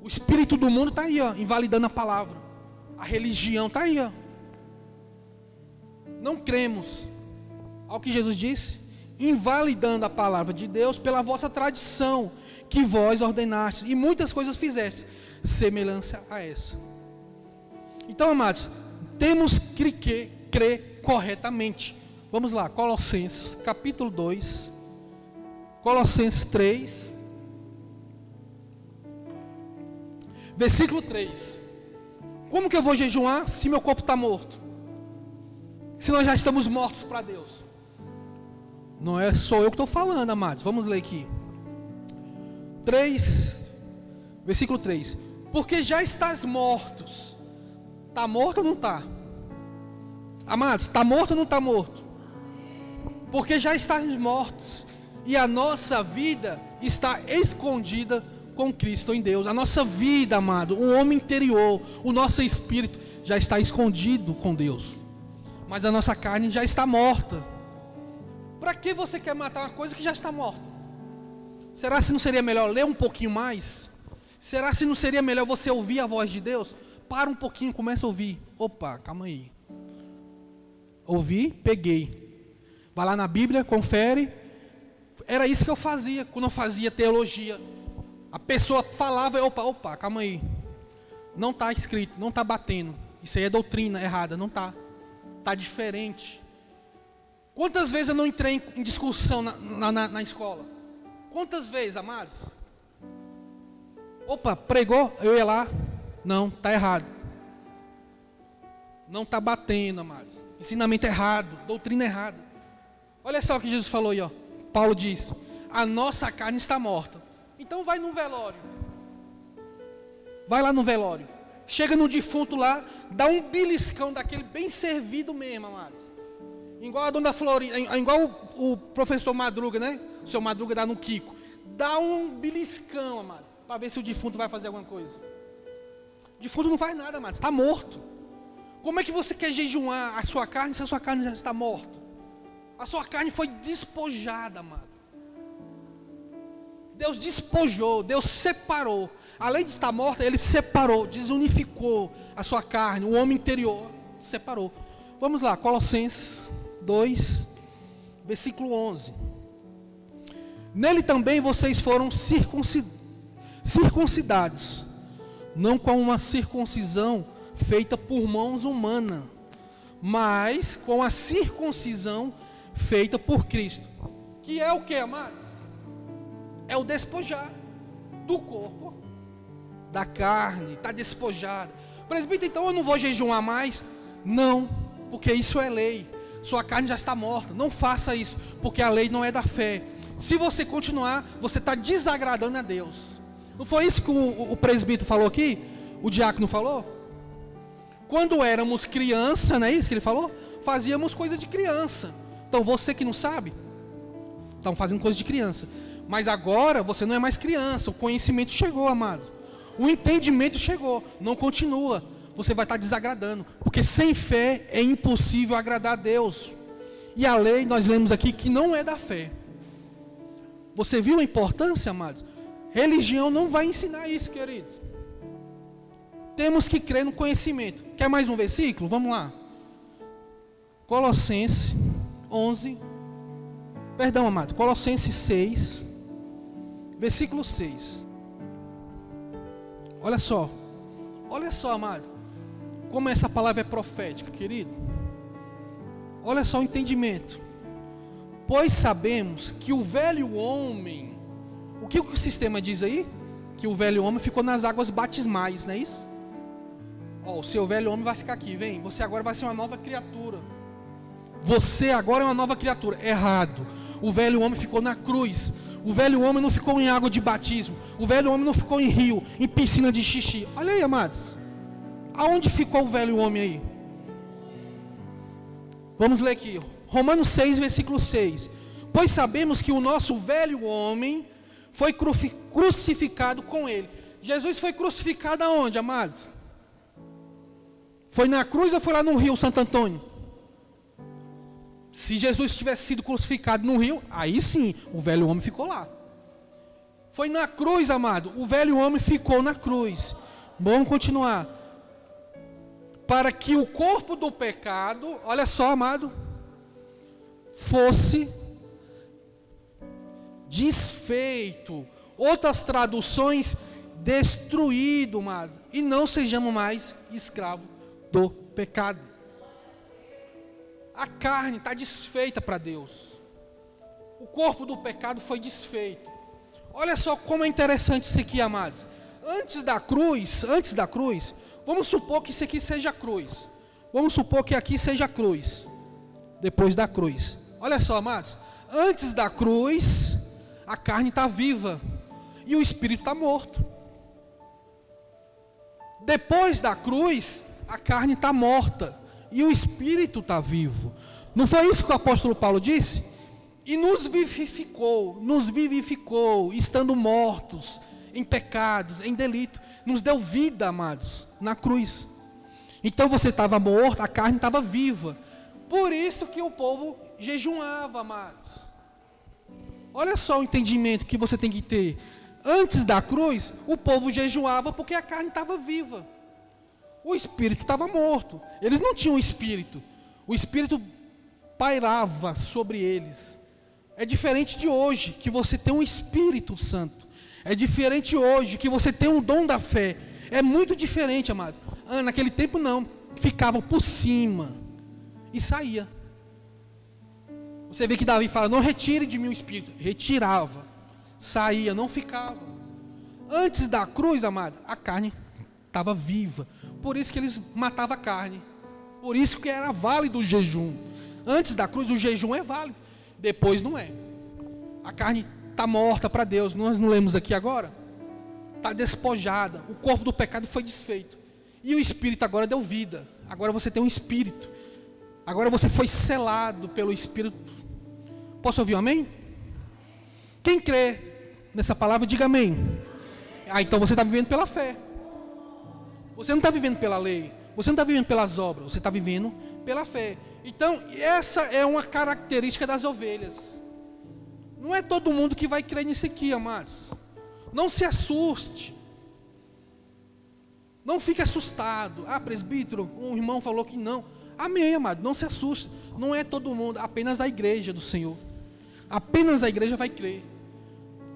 O espírito do mundo está aí, ó, invalidando a palavra. A religião está aí, ó. Não cremos. Olha o que Jesus disse. Invalidando a palavra de Deus pela vossa tradição, que vós ordenastes, e muitas coisas fizeste, semelhança a essa. Então, amados, temos que crer corretamente. Vamos lá, Colossenses, capítulo 2, Colossenses 3, versículo 3. Como que eu vou jejuar se meu corpo está morto? Se nós já estamos mortos para Deus? Não é só eu que estou falando, amados. Vamos ler aqui. 3, versículo 3. Porque já estás mortos. Está morto ou não está? Amados, está morto ou não está morto? Porque já estás mortos. E a nossa vida está escondida com Cristo em Deus. A nossa vida, amado, o homem interior, o nosso espírito já está escondido com Deus. Mas a nossa carne já está morta. Para que você quer matar uma coisa que já está morta? Será se não seria melhor ler um pouquinho mais? Será se não seria melhor você ouvir a voz de Deus? Para um pouquinho, começa a ouvir. Opa, calma aí. Ouvi, peguei. Vai lá na Bíblia, confere. Era isso que eu fazia quando eu fazia teologia. A pessoa falava, opa, calma aí. Não está escrito, não está batendo. Isso aí é doutrina errada, não está. Está diferente. Quantas vezes eu não entrei em discussão na escola? Quantas vezes, amados? Opa, pregou, eu ia lá. Não, está errado. Não está batendo, amados. Ensinamento errado, doutrina errada. Olha só o que Jesus falou aí, ó. Paulo diz: a nossa carne está morta. Então vai no velório. Vai lá no velório. Chega no defunto lá, dá um beliscão daquele bem servido mesmo, amados. Igual a dona Florinda, igual o professor Madruga, né? O seu Madruga dá no Kiko. Dá um beliscão, amado, para ver se o defunto vai fazer alguma coisa. O defunto não faz nada, amado, está morto. Como é que você quer jejuar a sua carne se a sua carne já está morta? A sua carne foi despojada, amado. Deus despojou, Deus separou. Além de estar morta, Ele separou, desunificou a sua carne, o homem interior, separou. Vamos lá, Colossenses 2, versículo 11. Nele também vocês foram circuncidados, não com uma circuncisão feita por mãos humanas, mas com a circuncisão feita por Cristo. Que é o que, amados? É o despojar do corpo, da carne, está despojada. Presbítero, então eu não vou jejuar mais? Não, porque isso é lei. Sua carne já está morta. Não faça isso, porque a lei não é da fé. Se você continuar, você está desagradando a Deus. Não foi isso que o presbítero falou aqui? O diácono falou? Quando éramos criança, não é isso que ele falou? Fazíamos coisa de criança. Então você que não sabe, estão fazendo coisa de criança. Mas agora você não é mais criança. O conhecimento chegou, amado. O entendimento chegou. Não continua. Você vai estar desagradando. Porque sem fé é impossível agradar a Deus. E a lei, nós lemos aqui, que não é da fé. Você viu a importância, amados? Religião não vai ensinar isso, querido. Temos que crer no conhecimento. Quer mais um versículo? Vamos lá. Colossenses 11. Perdão, amado. Colossenses 6. Versículo 6. Olha só. Olha só, amado. Como essa palavra é profética, querido. Olha só o entendimento. Pois sabemos que o velho homem... O que o sistema diz aí? Que o velho homem ficou nas águas batismais, não é isso? Ó, o seu velho homem vai ficar aqui, vem. Você agora vai ser uma nova criatura. Você agora é uma nova criatura. Errado. O velho homem ficou na cruz. O velho homem não ficou em água de batismo. O velho homem não ficou em rio, em piscina de xixi. Olha aí, amados. Aonde ficou o velho homem aí? Vamos ler aqui. Romanos 6, versículo 6. Pois sabemos que o nosso velho homem foi crucificado com ele. Jesus foi crucificado aonde, amados? Foi na cruz ou foi lá no rio Santo Antônio? Se Jesus tivesse sido crucificado no rio, aí sim, o velho homem ficou lá. Foi na cruz, amado. O velho homem ficou na cruz. Vamos continuar. Para que o corpo do pecado, olha só, amado, fosse desfeito. Outras traduções, destruído, amado. E não sejamos mais escravos do pecado. A carne está desfeita para Deus. O corpo do pecado foi desfeito. Olha só como é interessante isso aqui, amados. Antes da cruz, vamos supor que isso aqui seja a cruz. Vamos supor que aqui seja a cruz. Depois da cruz. Olha só, amados. Antes da cruz, a carne está viva. E o espírito está morto. Depois da cruz, a carne está morta. E o espírito está vivo. Não foi isso que o apóstolo Paulo disse? E nos vivificou, estando mortos em pecados, em delito. Nos deu vida, amados, na cruz. Então você estava morto, a carne estava viva. Por isso que o povo jejuava, amados. Olha só o entendimento que você tem que ter. Antes da cruz, o povo jejuava porque a carne estava viva. O espírito estava morto. Eles não tinham espírito. O espírito pairava sobre eles. É diferente de hoje, que você tem um Espírito Santo. É diferente hoje, que você tem um dom da fé. É muito diferente, amado. Naquele tempo não, ficava por cima e saía. Você vê que Davi fala, não retire de mim o espírito. Retirava, saía, não ficava. Antes da cruz, amado, a carne estava viva. Por isso que eles matavam a carne. Por isso que era válido o jejum. Antes da cruz o jejum é válido, depois não é. A carne está morta para Deus, nós não lemos aqui agora? Está despojada, o corpo do pecado foi desfeito. E o Espírito agora deu vida. Agora você tem um Espírito. Agora você foi selado pelo Espírito. Posso ouvir um amém? Quem crê nessa palavra, diga amém. Então você está vivendo pela fé. Você não está vivendo pela lei. Você não está vivendo pelas obras. Você está vivendo pela fé. Então essa é uma característica das ovelhas. Não é todo mundo que vai crer nisso aqui, amados. Não se assuste. Não fique assustado. Presbítero, um irmão falou que não. Amém, amado, não se assuste. Não é todo mundo, apenas a igreja do Senhor. Apenas a igreja vai crer.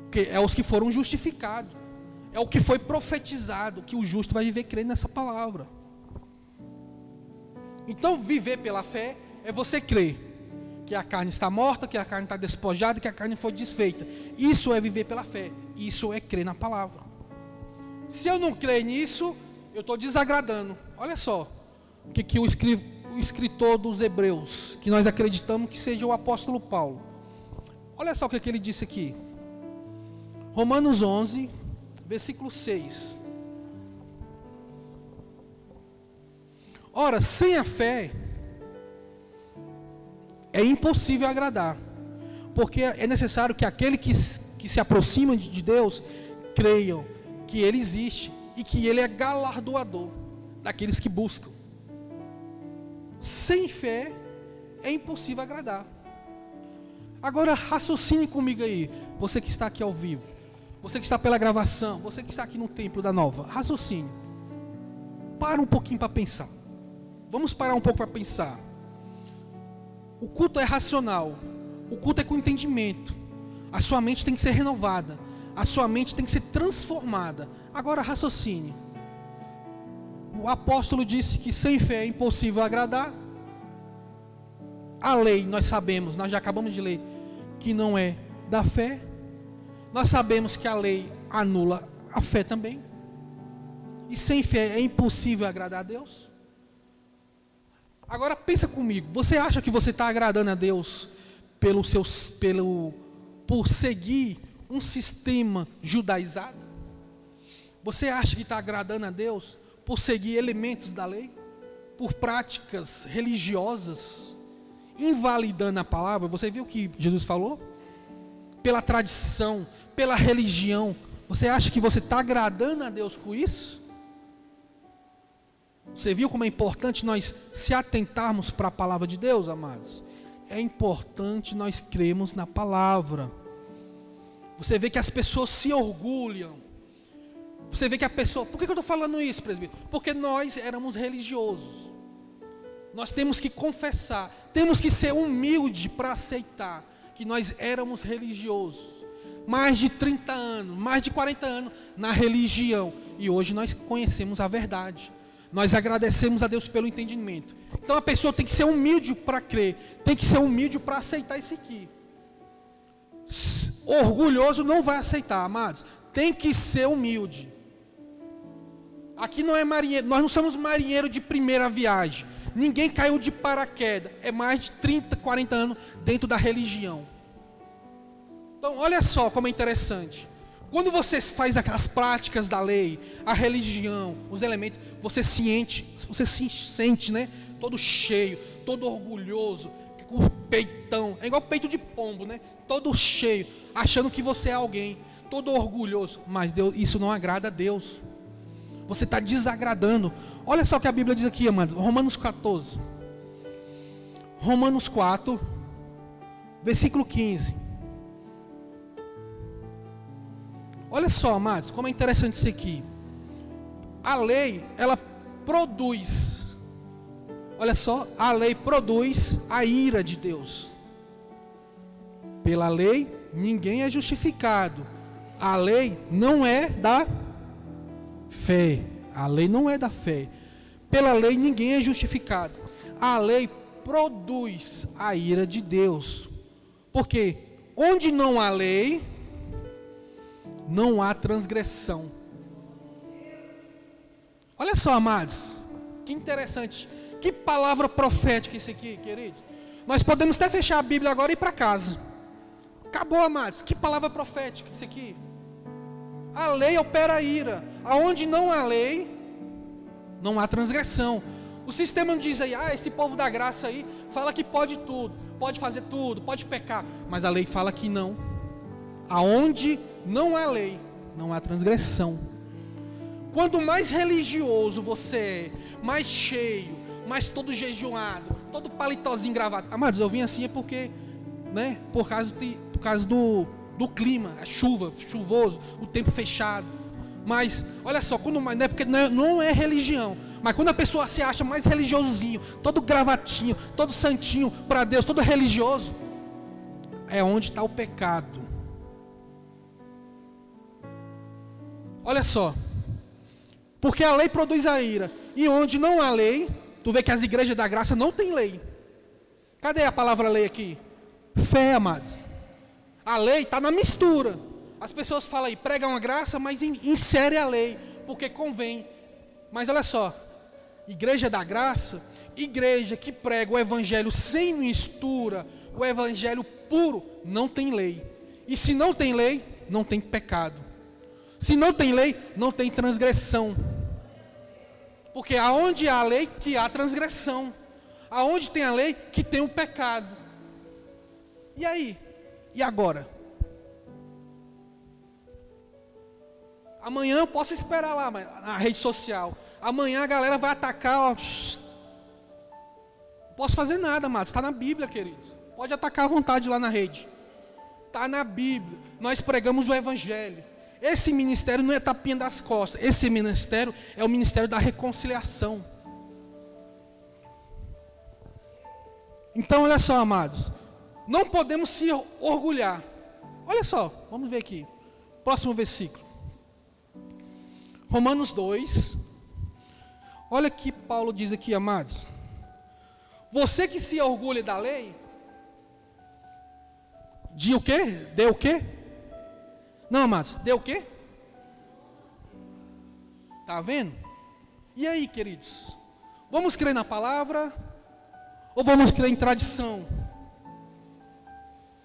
Porque é os que foram justificados. É o que foi profetizado, que o justo vai viver crendo nessa palavra. Então, viver pela fé é você crer que a carne está morta, que a carne está despojada, que a carne foi desfeita. Isso é viver pela fé. Isso é crer na palavra. Se eu não crer nisso, eu estou desagradando. Olha só o que o escritor dos Hebreus, que nós acreditamos que seja o apóstolo Paulo. Olha só o que ele disse aqui. Romanos 11, versículo 6. Ora, sem a fé é impossível agradar, porque é necessário que aquele que se aproxima de Deus creiam que Ele existe e que Ele é galardoador daqueles que buscam. Sem fé é impossível agradar. Agora raciocine comigo aí, você que está aqui ao vivo, você que está pela gravação, você que está aqui no Templo da Nova, raciocine. Para um pouquinho para pensar. Vamos parar um pouco para pensar. O culto é racional. O culto é com entendimento. A sua mente tem que ser renovada. A sua mente tem que ser transformada. Agora raciocine. O apóstolo disse que sem fé é impossível agradar. A lei, nós sabemos, nós já acabamos de ler, que não é da fé. Nós sabemos que a lei anula a fé também. E sem fé é impossível agradar a Deus. Agora pensa comigo, você acha que você está agradando a Deus por seguir um sistema judaizado? Você acha que está agradando a Deus por seguir elementos da lei? Por práticas religiosas, invalidando a palavra? Você viu o que Jesus falou? Pela tradição, pela religião. Você acha que você está agradando a Deus com isso? Você viu como é importante nós se atentarmos para a palavra de Deus, amados? É importante nós crermos na palavra. Você vê que as pessoas se orgulham. Você vê que a pessoa... Por que eu estou falando isso, presbítero? Porque nós éramos religiosos. Nós temos que confessar, temos que ser humilde para aceitar que nós éramos religiosos. Mais de 30 anos, mais de 40 anos na religião. E hoje nós conhecemos a verdade. Nós agradecemos a Deus pelo entendimento. Então a pessoa tem que ser humilde para crer. Tem que ser humilde para aceitar isso aqui. Orgulhoso não vai aceitar, amados. Tem que ser humilde. Aqui não é marinheiro. Nós não somos marinheiro de primeira viagem. Ninguém caiu de paraquedas. É mais de 30, 40 anos dentro da religião. Então olha só como é interessante. Quando você faz aquelas práticas da lei, a religião, os elementos, você se sente, né? Todo cheio, todo orgulhoso, com o peitão, é igual peito de pombo, né? Todo cheio, achando que você é alguém, todo orgulhoso. Mas Deus, isso não agrada a Deus. Você está desagradando. Olha só o que a Bíblia diz aqui, amado. Romanos 14. Romanos 4, versículo 15. Olha só, amados, como é interessante isso aqui. A lei, ela produz. Olha só, a lei produz a ira de Deus. Pela lei, ninguém é justificado. A lei não é da fé. A lei não é da fé. Pela lei ninguém é justificado. A lei produz a ira de Deus. Porque onde não há lei, não há transgressão. Olha só, amados, que interessante. Que palavra profética isso aqui, queridos. Nós podemos até fechar a Bíblia agora e ir para casa. Acabou, amados. Que palavra profética isso aqui. A lei opera a ira. Aonde não há lei, não há transgressão. O sistema não diz aí, esse povo da graça aí fala que pode tudo, pode fazer tudo, pode pecar. Mas a lei fala que não. Aonde não há lei, não há transgressão. Quanto mais religioso você é, mais cheio, mais todo jejuado, todo palitozinho gravado. Amados, eu vim assim é porque, né, por causa do clima, a chuva, chuvoso, o tempo fechado. Mas, olha só, quando mais, não é porque não é religião, mas quando a pessoa se acha mais religiosozinho, todo gravatinho, todo santinho para Deus, todo religioso, é onde está o pecado. Olha só, porque a lei produz a ira, e onde não há lei, tu vê que as igrejas da graça não tem lei. Cadê a palavra lei aqui? Fé, amados. A lei está na mistura. As pessoas falam aí, pregam a graça, mas insere a lei, porque convém. Mas olha só, igreja da graça, igreja que prega o evangelho sem mistura, o evangelho puro, não tem lei. E se não tem lei, não tem pecado. Se não tem lei, não tem transgressão. Porque aonde há lei, que há transgressão. Aonde tem a lei, que tem o pecado. E aí? E agora? Amanhã eu posso esperar lá na rede social. Amanhã a galera vai atacar, ó. Não posso fazer nada, amados. Está na Bíblia, queridos. Pode atacar à vontade lá na rede. Está na Bíblia. Nós pregamos o evangelho. Esse ministério não é tapinha das costas. Esse ministério é o ministério da reconciliação. Então, olha só, amados. Não podemos se orgulhar. Olha só, vamos ver aqui. Próximo versículo. Romanos 2. Olha que Paulo diz aqui, amados. Você que se orgulha da lei, de o quê? Deu o quê? Não, amados, deu o quê? Tá vendo? E aí, queridos? Vamos crer na palavra? Ou vamos crer em tradição?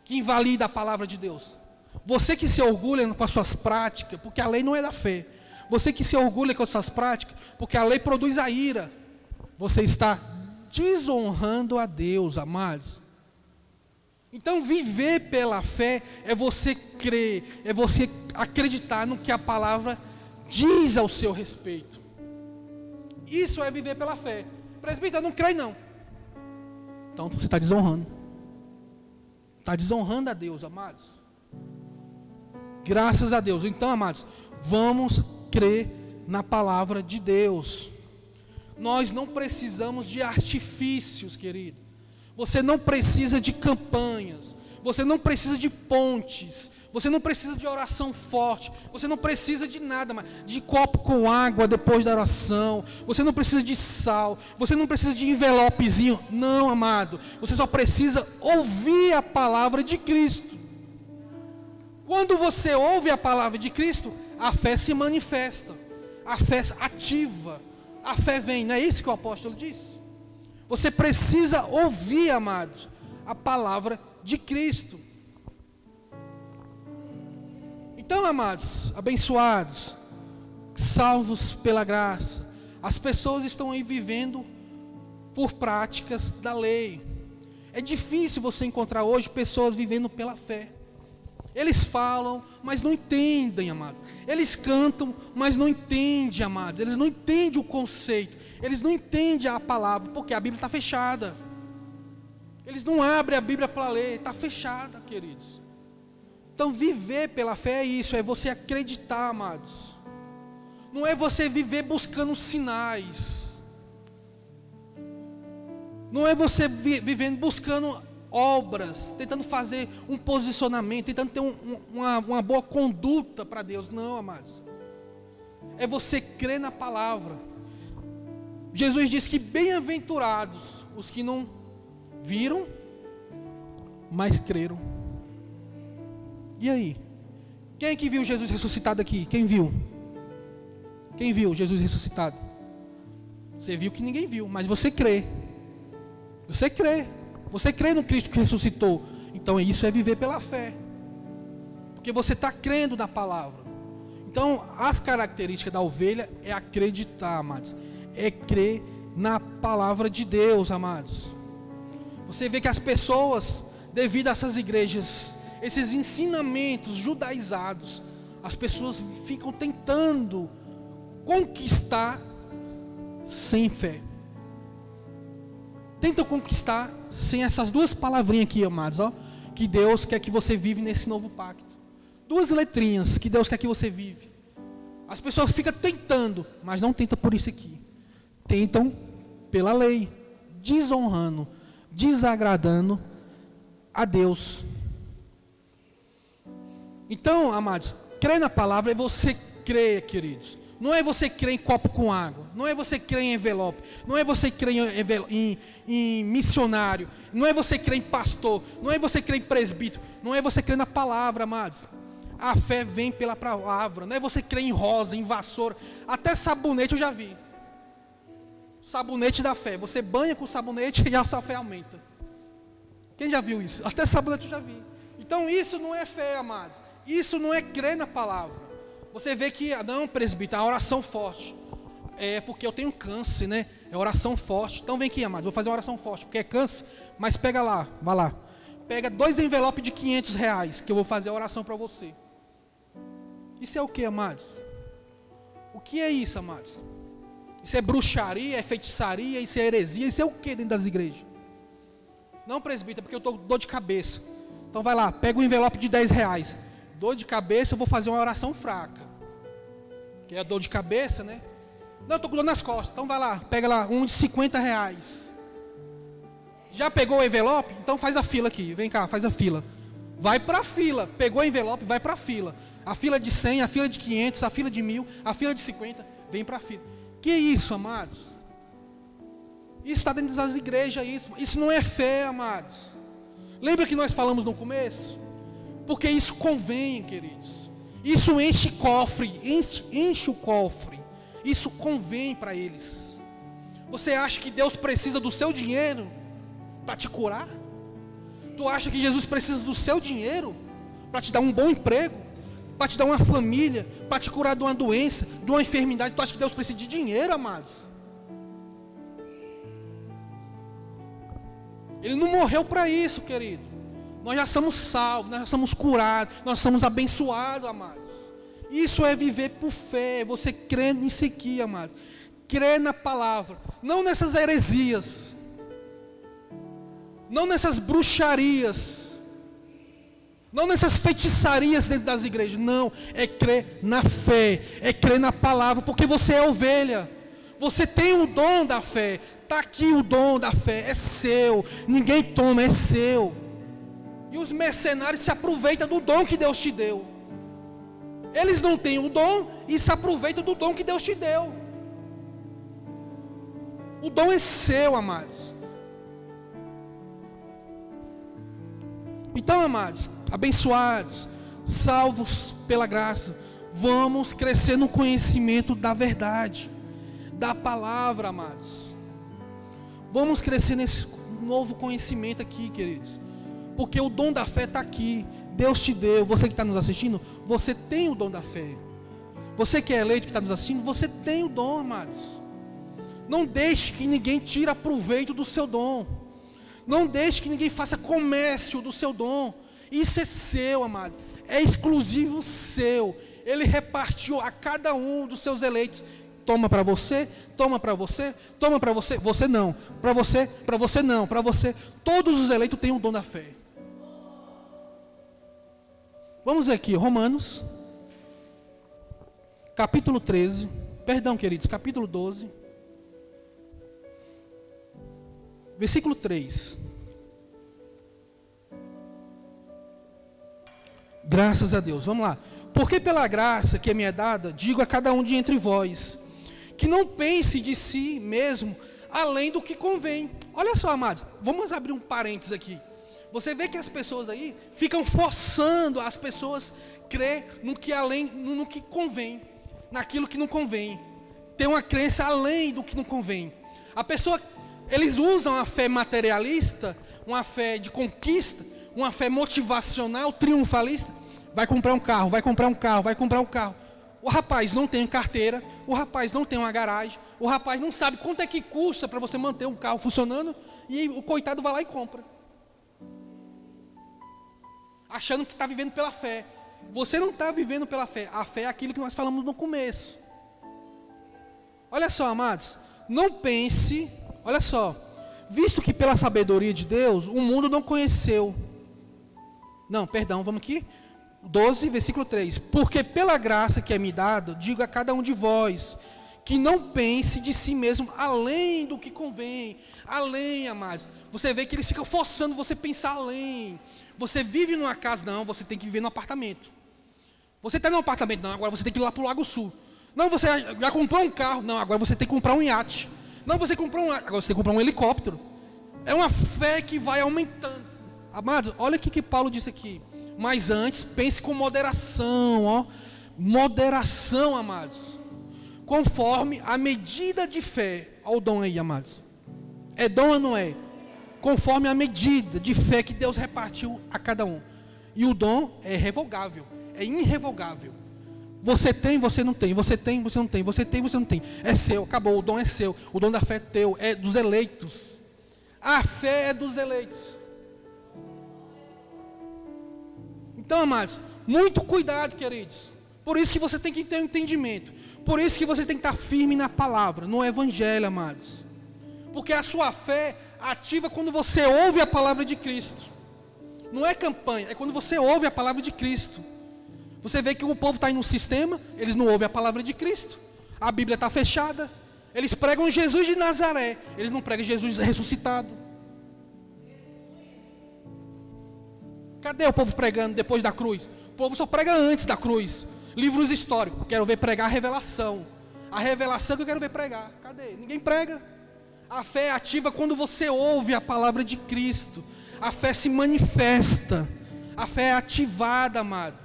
Que invalida a palavra de Deus. Você que se orgulha com as suas práticas, porque a lei não é da fé. Você que se orgulha com as suas práticas, porque a lei produz a ira. Você está desonrando a Deus, amados. Então viver pela fé é você crer, é você acreditar no que a palavra diz ao seu respeito. Isso é viver pela fé. Presbítero, eu não creio não. Então você está desonrando. Está desonrando a Deus, amados. Graças a Deus. Então, amados, vamos crer na palavra de Deus. Nós não precisamos de artifícios, querido. Você não precisa de campanhas. Você não precisa de pontes. Você não precisa de oração forte. Você não precisa de nada, mas de copo com água depois da oração. Você não precisa de sal. Você não precisa de envelopezinho. Não, amado. Você só precisa ouvir a palavra de Cristo. Quando você ouve a palavra de Cristo, a fé se manifesta. A fé ativa. A fé vem. Não é isso que o apóstolo disse? Você precisa ouvir, amados, a palavra de Cristo. Então, amados, abençoados, salvos pela graça, as pessoas estão aí vivendo por práticas da lei. É difícil você encontrar hoje pessoas vivendo pela fé. Eles falam, mas não entendem, amados. Eles cantam, mas não entendem, amados. Eles não entendem o conceito. Eles não entendem a palavra, porque a Bíblia está fechada. Eles não abrem a Bíblia para ler, está fechada, queridos. Então viver pela fé é isso, é você acreditar, amados. Não é você viver buscando sinais. Não é você vivendo buscando obras, tentando fazer um posicionamento, tentando ter uma boa conduta para Deus. Não, amados. é você crer na palavra. Jesus disse que bem-aventurados os que não viram, mas creram. E aí? Quem é que viu Jesus ressuscitado aqui? Quem viu? Quem viu Jesus ressuscitado? Você viu que ninguém viu, mas você crê. Você crê. Você crê no Cristo que ressuscitou. Então isso é viver pela fé. Porque você está crendo na palavra. Então as características da ovelha é acreditar, amados. É crer na palavra de Deus, amados. Você vê que as pessoas, devido a essas igrejas, esses ensinamentos judaizados, as pessoas ficam tentando conquistar sem fé. Tentam conquistar sem essas duas palavrinhas aqui, amados, ó, que Deus quer que você vive nesse novo pacto. Duas letrinhas que Deus quer que você vive. As pessoas ficam tentando, mas não tentam por isso aqui. Tentam pela lei, desonrando, desagradando a Deus. Então, amados, crer na palavra é você crer, queridos. Não é você crer em copo com água. Não é você crer em envelope. Não é você crer em missionário. Não é você crer em pastor. Não é você crer em presbítero. Não é você crer na palavra, amados. A fé vem pela palavra. Não é você crer em rosa, em vassoura. Até sabonete eu já vi. Sabonete da fé. Você banha com sabonete e a sua fé aumenta. Quem já viu isso? Até sabonete eu já vi. Então isso não é fé, amados. Isso não é crer na palavra. Você vê que, não, presbítero, a oração forte. É porque eu tenho câncer, né? É oração forte. Então vem aqui, amados, vou fazer uma oração forte, porque é câncer. Mas pega lá, vai lá. Pega 2 envelopes de R$500, que eu vou fazer a oração para você. Isso é o que, amados? O que é isso, amados? Isso é bruxaria, é feitiçaria, isso é heresia, isso é o que dentro das igrejas? Não, presbítero, porque eu estou com dor de cabeça. Então vai lá, pega um envelope de R$10. Dor de cabeça, eu vou fazer uma oração fraca. Que é a dor de cabeça, né? Não, eu estou com dor nas costas. Então vai lá, pega lá um de R$50. Já pegou o envelope? Então faz a fila aqui. Vem cá, faz a fila. Vai para a fila. Pegou o envelope, vai para a fila. A fila de 100, a fila de 500, a fila de 1000, a fila de 50. Vem para a fila. Que isso, amados? Isso está dentro das igrejas, isso não é fé, amados. Lembra que nós falamos no começo? Porque isso convém, queridos. Isso enche cofre, enche o cofre. Isso convém para eles. Você acha que Deus precisa do seu dinheiro para te curar? Tu acha que Jesus precisa do seu dinheiro para te dar um bom emprego, para te dar uma família, para te curar de uma doença, de uma enfermidade? Tu acha que Deus precisa de dinheiro, amados? Ele não morreu para isso, querido. Nós já somos salvos, nós já somos curados, nós somos abençoados, amados. Isso é viver por fé, você crê nisso aqui, amados. Crê na palavra, não nessas heresias, não nessas bruxarias, não nessas feitiçarias dentro das igrejas. Não, é crer na fé, é crer na palavra, porque você é ovelha. Você tem o dom da fé. Está aqui o dom da fé, é seu. Ninguém toma, é seu. E os mercenários se aproveitam do dom que Deus te deu. Eles não têm o dom e se aproveitam do dom que Deus te deu. O dom é seu, amados. Então, amados, abençoados, salvos pela graça, vamos crescer no conhecimento da verdade, da palavra, amados. Vamos crescer nesse novo conhecimento aqui, queridos. Porque o dom da fé está aqui. Deus te deu. Você que está nos assistindo, você tem o dom da fé. Você que é eleito, que está nos assistindo, você tem o dom, amados. Não deixe que ninguém tire proveito do seu dom. Não deixe que ninguém faça comércio do seu dom. Isso é seu, amado. É exclusivo seu. Ele repartiu a cada um dos seus eleitos. Toma para você, toma para você, toma para você. Você não. Para você não. Para você. Todos os eleitos têm o dom da fé. Vamos aqui, Romanos, capítulo 13. Perdão, queridos, capítulo 12. Versículo 3. Graças a Deus. Vamos lá. Porque pela graça que me é dada, digo a cada um de entre vós, que não pense de si mesmo além do que convém. Olha só, amados, vamos abrir um parênteses aqui. Você vê que as pessoas aí ficam forçando as pessoas a crer no que convém, naquilo que não convém. Tem uma crença além do que não convém. Eles usam a fé materialista, uma fé de conquista, uma fé motivacional, triunfalista. Vai comprar um carro, vai comprar um carro, vai comprar um carro. O rapaz não tem carteira, o rapaz não tem uma garagem, o rapaz não sabe quanto é que custa para você manter um carro funcionando, e o coitado vai lá e compra. Achando que está vivendo pela fé. Você não está vivendo pela fé. A fé é aquilo que nós falamos no começo. Olha só, amados. Não pense, olha só. Visto que pela sabedoria de Deus, o mundo não conheceu. Não, perdão, vamos aqui. 12, versículo 3. Porque pela graça que é me dada, digo a cada um de vós, que não pense de si mesmo além do que convém. Além, amados. Você vê que eles ficam forçando você a pensar além. Você vive numa casa, não, você tem que viver num apartamento. Você está num apartamento, não, agora você tem que ir lá para o Lago Sul. Não, você já comprou um carro, não, agora você tem que comprar um iate. Não, você comprou agora você tem que comprar um helicóptero. É uma fé que vai aumentando. Amados, olha o que Paulo disse aqui. Mas antes, pense com moderação, ó. Moderação, amados. Conforme a medida de fé. Olha o dom aí, amados. É dom ou não é? Conforme a medida de fé que Deus repartiu a cada um. E o dom é revogável, é irrevogável. Você tem, você não tem, você tem, você não tem, você tem, você não tem. É seu, acabou, o dom é seu. O dom da fé é teu, é dos eleitos. A fé é dos eleitos. Então, amados, muito cuidado, queridos. Por isso que você tem que ter um entendimento. Por isso que você tem que estar firme na palavra, no evangelho, amados. Porque a sua fé ativa quando você ouve a palavra de Cristo. Não é campanha, é quando você ouve a palavra de Cristo. Você vê que o povo está aí no sistema, eles não ouvem a palavra de Cristo. A Bíblia está fechada. Eles pregam Jesus de Nazaré, eles não pregam Jesus ressuscitado. Cadê o povo pregando depois da cruz? O povo só prega antes da cruz. Livros históricos, quero ver pregar a revelação. A revelação que eu quero ver pregar. Cadê? Ninguém prega. A fé é ativa quando você ouve a palavra de Cristo. A fé se manifesta. A fé é ativada, amado.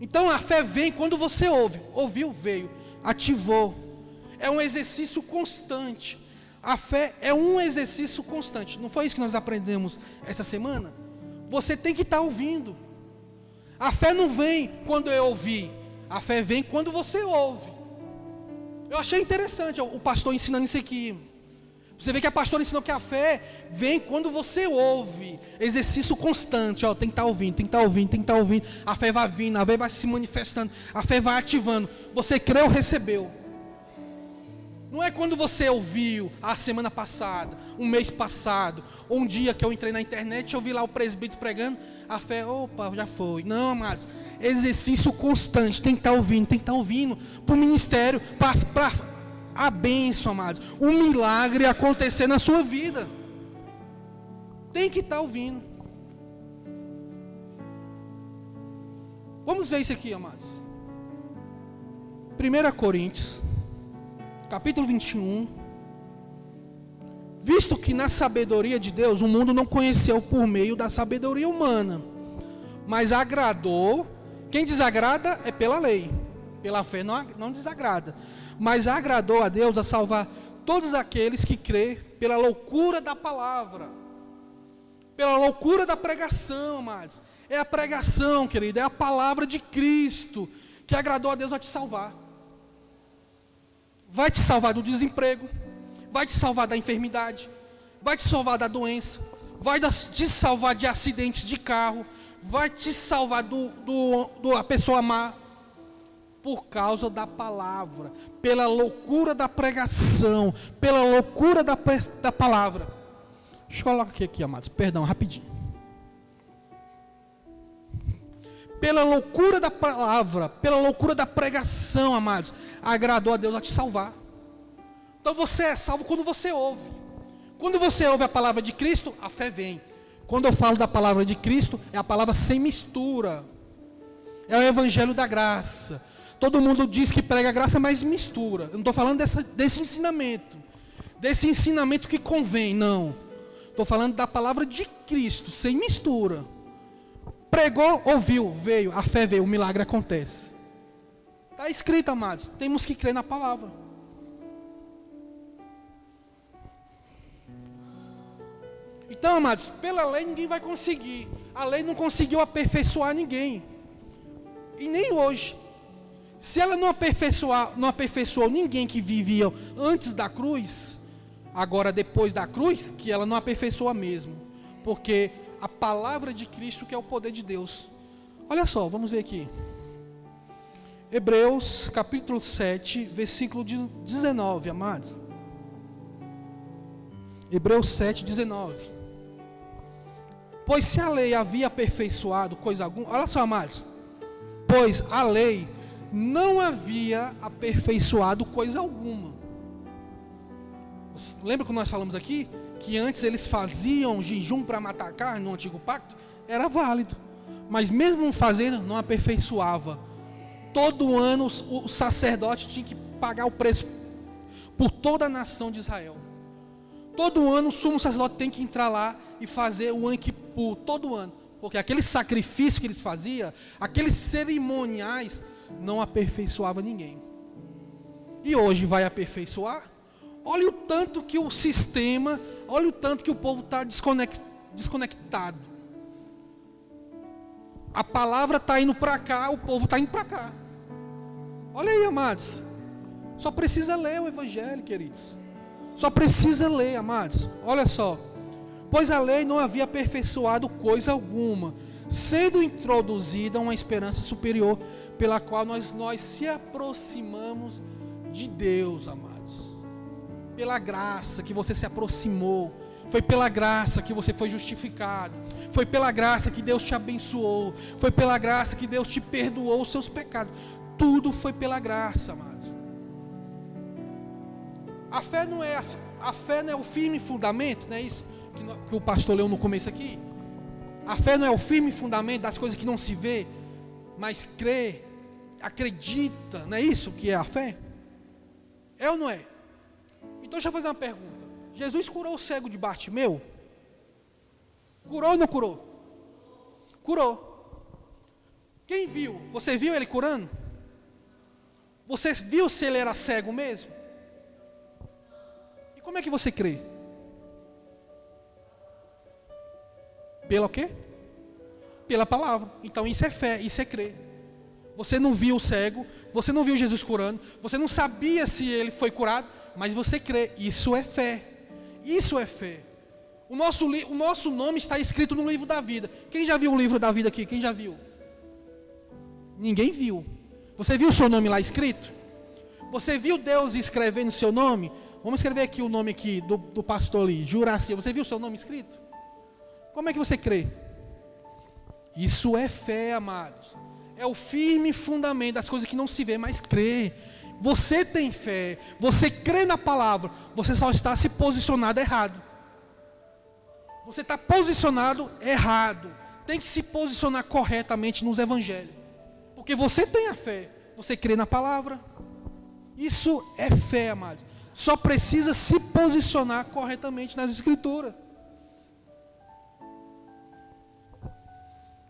Então a fé vem quando você ouve. Ouviu, veio. Ativou. É um exercício constante. A fé é um exercício constante. Não foi isso que nós aprendemos essa semana? Você tem que estar ouvindo. A fé não vem quando eu ouvi. A fé vem quando você ouve. Eu achei interessante o pastor ensinando isso aqui. Você vê que a pastora ensinou que a fé vem quando você ouve. Exercício constante, ó, tem que estar ouvindo, tem que estar ouvindo, tem que estar ouvindo. A fé vai vindo, a fé vai se manifestando, a fé vai ativando. Você creu, recebeu. Não é quando você ouviu a semana passada, um mês passado, ou um dia que eu entrei na internet e eu vi lá o presbítero pregando, a fé, opa, já foi. Não, amados, exercício constante, tem que estar ouvindo para o ministério, para a bênção, amados, o milagre acontecer na sua vida. Tem que estar ouvindo. Vamos ver isso aqui, amados. 1 Coríntios, capítulo 21. Visto que na sabedoria de Deus, o mundo não conheceu por meio da sabedoria humana, mas agradou. Quem desagrada é pela lei, pela fé não desagrada, mas agradou a Deus a salvar todos aqueles que crê pela loucura da palavra, pela loucura da pregação, amados. É a pregação, querido, é a palavra de Cristo que agradou a Deus a te salvar. Vai te salvar do desemprego, vai te salvar da enfermidade, vai te salvar da doença, vai te salvar de acidentes de carro, vai te salvar da pessoa má, por causa da palavra, pela loucura da pregação, pela loucura da palavra. Deixa eu colocar aqui, amados, perdão, rapidinho. Pela loucura da palavra, pela loucura da pregação, amados, agradou a Deus a te salvar. Então você é salvo quando você ouve. Quando você ouve a palavra de Cristo, a fé vem. Quando eu falo da palavra de Cristo, é a palavra sem mistura. É o evangelho da graça. Todo mundo diz que prega a graça, mas mistura. Eu não estou falando desse ensinamento. Desse ensinamento que convém, não. Estou falando da palavra de Cristo, sem mistura. Pregou, ouviu, veio, a fé veio, o milagre acontece. Está escrito, amados, temos que crer na palavra. Então, amados, pela lei ninguém vai conseguir. A lei não conseguiu aperfeiçoar ninguém. E nem hoje. Se ela não aperfeiçoou ninguém que vivia antes da cruz, agora depois da cruz, que ela não aperfeiçoa mesmo. Porque a palavra de Cristo que é o poder de Deus. Olha só, vamos ver aqui. Hebreus capítulo 7, versículo 19, amados. Hebreus 7, 19. Pois se a lei havia aperfeiçoado coisa alguma, olha só, amados. Pois a lei não havia aperfeiçoado coisa alguma. Lembra que nós falamos aqui? Que antes eles faziam jejum para matar carne no antigo pacto? Era válido. Mas mesmo fazendo, não aperfeiçoava. Todo ano o sacerdote tinha que pagar o preço por toda a nação de Israel. Todo ano o sumo sacerdote tem que entrar lá e fazer o Yom Kippur, todo ano. Porque aquele sacrifício que eles faziam, aqueles cerimoniais, não aperfeiçoava ninguém. E hoje vai aperfeiçoar? Olha o tanto que o sistema, olha o tanto que o povo está desconectado. A palavra está indo para cá, o povo está indo para cá. Olha aí, amados. Só precisa ler o evangelho, queridos. Só precisa ler, amados. Olha só. Pois a lei não havia aperfeiçoado coisa alguma, sendo introduzida uma esperança superior, pela qual nós se aproximamos de Deus, amados. Pela graça que você se aproximou. Foi pela graça que você foi justificado. Foi pela graça que Deus te abençoou. Foi pela graça que Deus te perdoou os seus pecados. Tudo foi pela graça, amados. A fé não é o firme fundamento, não é isso que o pastor leu no começo aqui? A fé não é o firme fundamento das coisas que não se vê, mas crê, acredita, não é isso que é a fé? É ou não é? Então deixa eu fazer uma pergunta. Jesus curou o cego de Bartimeu? Curou ou não curou? Curou. Quem viu? Você viu ele curando? Você viu se ele era cego mesmo? E como é que você crê? Pela o quê? Pela palavra. Então isso é fé, isso é crer. Você não viu o cego, você não viu Jesus curando, você não sabia se ele foi curado, mas você crê. Isso é fé. Isso é fé. O nosso nome está escrito no livro da vida. Quem já viu o livro da vida aqui? Quem já viu? Ninguém viu. Você viu o seu nome lá escrito? Você viu Deus escrevendo o seu nome? Vamos escrever aqui o nome aqui do pastor ali, Juraci. Você viu o seu nome escrito? Como é que você crê? Isso é fé, amados. É o firme fundamento das coisas que não se vê, mas crê. Você tem fé, você crê na palavra, você só está se posicionado errado. Você está posicionado errado. Tem que se posicionar corretamente nos evangelhos. Porque você tem a fé, você crê na palavra. Isso é fé, amados. Só precisa se posicionar corretamente nas escrituras.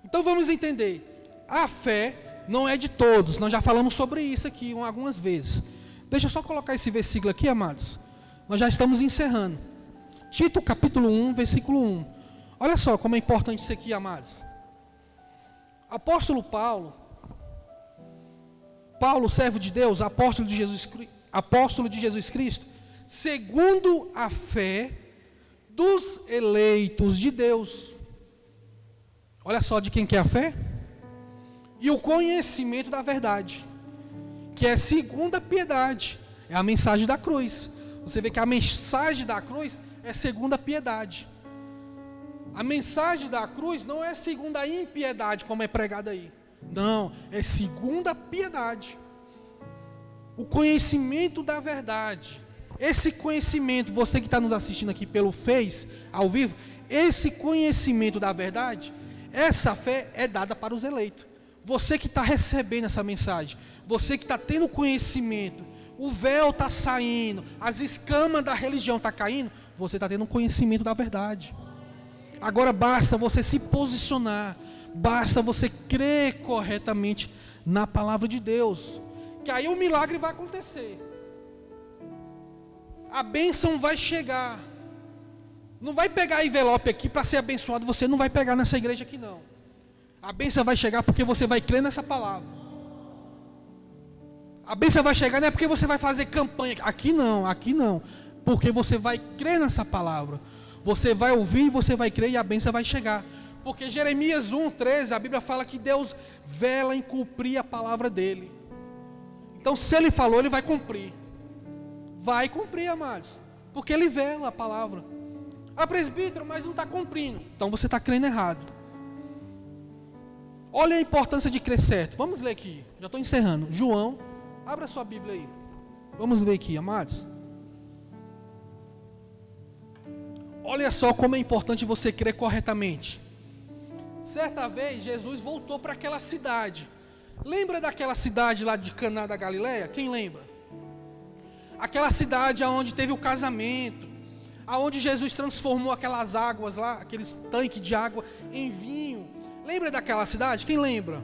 Então vamos entender. A fé não é de todos. Nós já falamos sobre isso aqui algumas vezes. Deixa eu só colocar esse versículo aqui, amados. Nós já estamos encerrando. Tito capítulo 1, versículo 1. Olha só como é importante isso aqui, amados. Apóstolo Paulo, servo de Deus, apóstolo de Jesus Cristo, segundo a fé dos eleitos de Deus. Olha só de quem que é a fé. E o conhecimento da verdade, que é segundo a piedade, é a mensagem da cruz. Você vê que a mensagem da cruz é segundo a piedade. A mensagem da cruz não é segundo a impiedade, como é pregado aí. Não, é segundo a piedade. O conhecimento da verdade. esse conhecimento, você que está nos assistindo aqui pelo Face, ao vivo, esse conhecimento da verdade, essa fé é dada para os eleitos. Você que está recebendo essa mensagem, você que está tendo conhecimento, o véu está saindo, as escamas da religião estão caindo, você está tendo um conhecimento da verdade. Agora basta você se posicionar, basta você crer corretamente na palavra de Deus, que aí o milagre vai acontecer. A bênção vai chegar. Não vai pegar envelope aqui para ser abençoado, você não vai pegar nessa igreja aqui não. A bênção vai chegar porque você vai crer nessa palavra. A bênção vai chegar não é porque você vai fazer campanha, aqui não, porque você vai crer nessa palavra. Você vai ouvir, você vai crer e a bênção vai chegar. Porque Jeremias 1:13, a Bíblia fala que Deus vela em cumprir a palavra dele. Então se ele falou, ele vai cumprir. Vai cumprir, amados, porque ele vela a palavra. Ah, presbítero, mas não está cumprindo. Então você está crendo errado. Olha a importância de crer certo. Vamos ler aqui, já estou encerrando. João, abra sua Bíblia aí. Vamos ver aqui, amados. Olha só como é importante você crer corretamente. Certa vez, Jesus voltou para aquela cidade. Lembra daquela cidade lá de Caná da Galileia? Quem lembra? Aquela cidade onde teve o casamento, aonde Jesus transformou aquelas águas lá, aqueles tanques de água em vinho. Lembra daquela cidade? Quem lembra?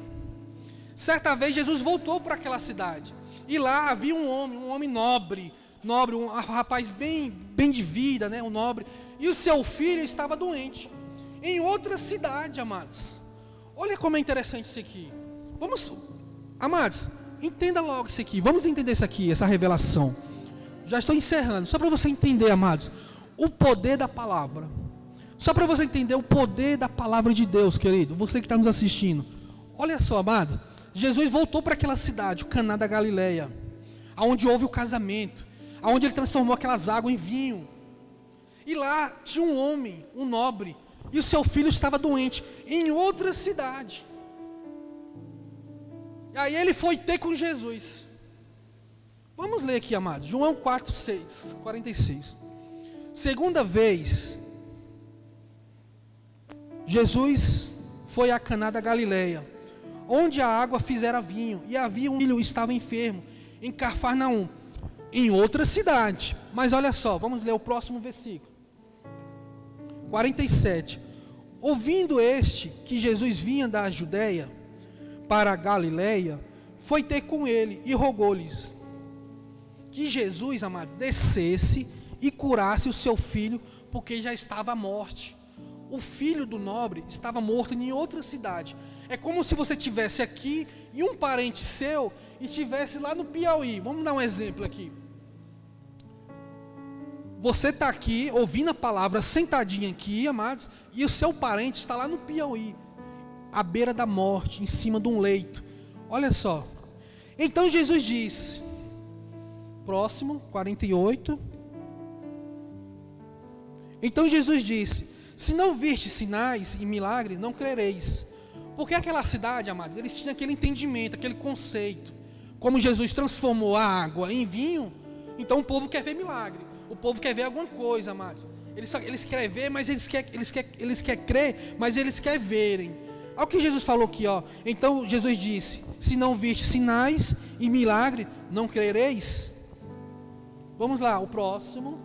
Certa vez Jesus voltou para aquela cidade. E lá havia um homem nobre, um rapaz bem de vida, né, um nobre. E o seu filho estava doente. Em outra cidade, amados. Olha como é interessante isso aqui. Vamos, amados, entenda logo isso aqui. Vamos entender isso aqui, essa revelação. Já estou encerrando, só para você entender, amados, o poder da palavra. Só para você entender o poder da palavra de Deus, querido. Você que está nos assistindo. Olha só, amado. Jesus voltou para aquela cidade, o Caná da Galileia, aonde houve o casamento, aonde ele transformou aquelas águas em vinho. E lá tinha um homem, um nobre, e o seu filho estava doente, em outra cidade. E aí ele foi ter com Jesus. Vamos ler aqui, amados, João 4:46. Segunda vez, Jesus foi a Caná da Galileia, onde a água fizera vinho, e havia um filho que estava enfermo, em Cafarnaum, em outra cidade. Mas olha só, vamos ler o próximo versículo. 47. Ouvindo este que Jesus vinha da Judeia para a Galileia, foi ter com ele e rogou-lhes que Jesus, amado, descesse e curasse o seu filho, porque já estava à morte. O filho do nobre estava morto em outra cidade. É como se você tivesse aqui e um parente seu estivesse lá no Piauí. Vamos dar um exemplo aqui. Você está aqui ouvindo a palavra, sentadinho aqui, amados, e o seu parente está lá no Piauí, à beira da morte, em cima de um leito. Olha só. Então Jesus disse, próximo, 48. Então Jesus disse: se não virdes sinais e milagres, não crereis. Porque aquela cidade, amados, eles tinham aquele entendimento, aquele conceito. Como Jesus transformou a água em vinho, então o povo quer ver milagre. O povo quer ver alguma coisa, amados. Eles querem ver, mas eles querem crer, mas eles querem verem. Olha o que Jesus falou aqui, ó. Então Jesus disse: se não virdes sinais e milagre, não crereis. Vamos lá, o próximo.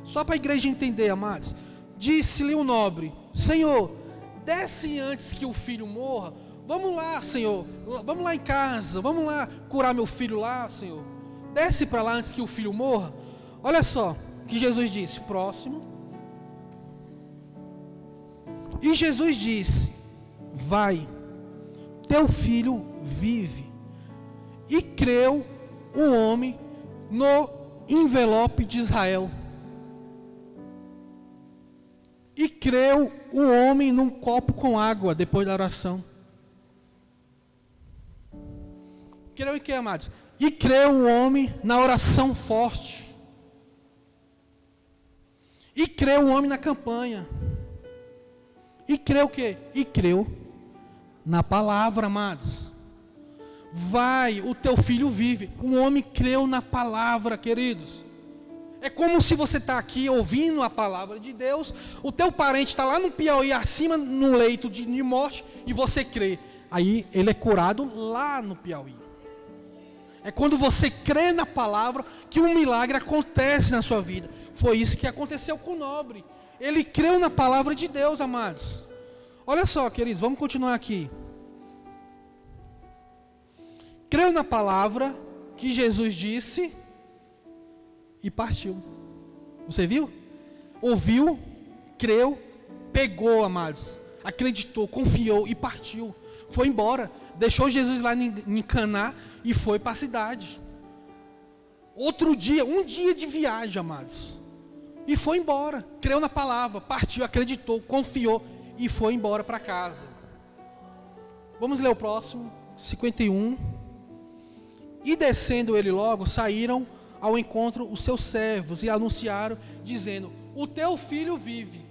Só para a igreja entender, amados. Disse-lhe o nobre: Senhor, desce antes que o filho morra. Vamos lá, Senhor. Vamos lá em casa. Vamos lá curar meu filho lá, Senhor. Desce para lá antes que o filho morra. Olha só o que Jesus disse. Próximo. E Jesus disse: vai, teu filho vive. E creu o homem no envelope de Israel. E creu o homem num copo com água depois da oração. Creu em que, amados? E creu o homem na oração forte. E creu o homem na campanha. E creu o quê? E creu na palavra, amados. Vai, o teu filho vive. O homem creu na palavra, queridos. É como se você está aqui ouvindo a palavra de Deus, o teu parente está lá no Piauí, acima, no leito de morte, e você crê. Aí ele é curado lá no Piauí. É quando você crê na palavra que um milagre acontece na sua vida. Foi isso que aconteceu com o nobre. Ele creu na palavra de Deus, amados. Olha só, queridos, vamos continuar aqui. Creu na palavra que Jesus disse e partiu. Você viu? Ouviu, creu, pegou, amados. Acreditou, confiou e partiu. Foi embora. Deixou Jesus lá em Caná e foi para a cidade. Outro dia, um dia de viagem, amados. E foi embora. Creu na palavra, partiu, acreditou, confiou e foi embora para casa. Vamos ler o próximo, 51. E descendo ele logo, saíram ao encontro os seus servos e anunciaram, dizendo: o teu filho vive.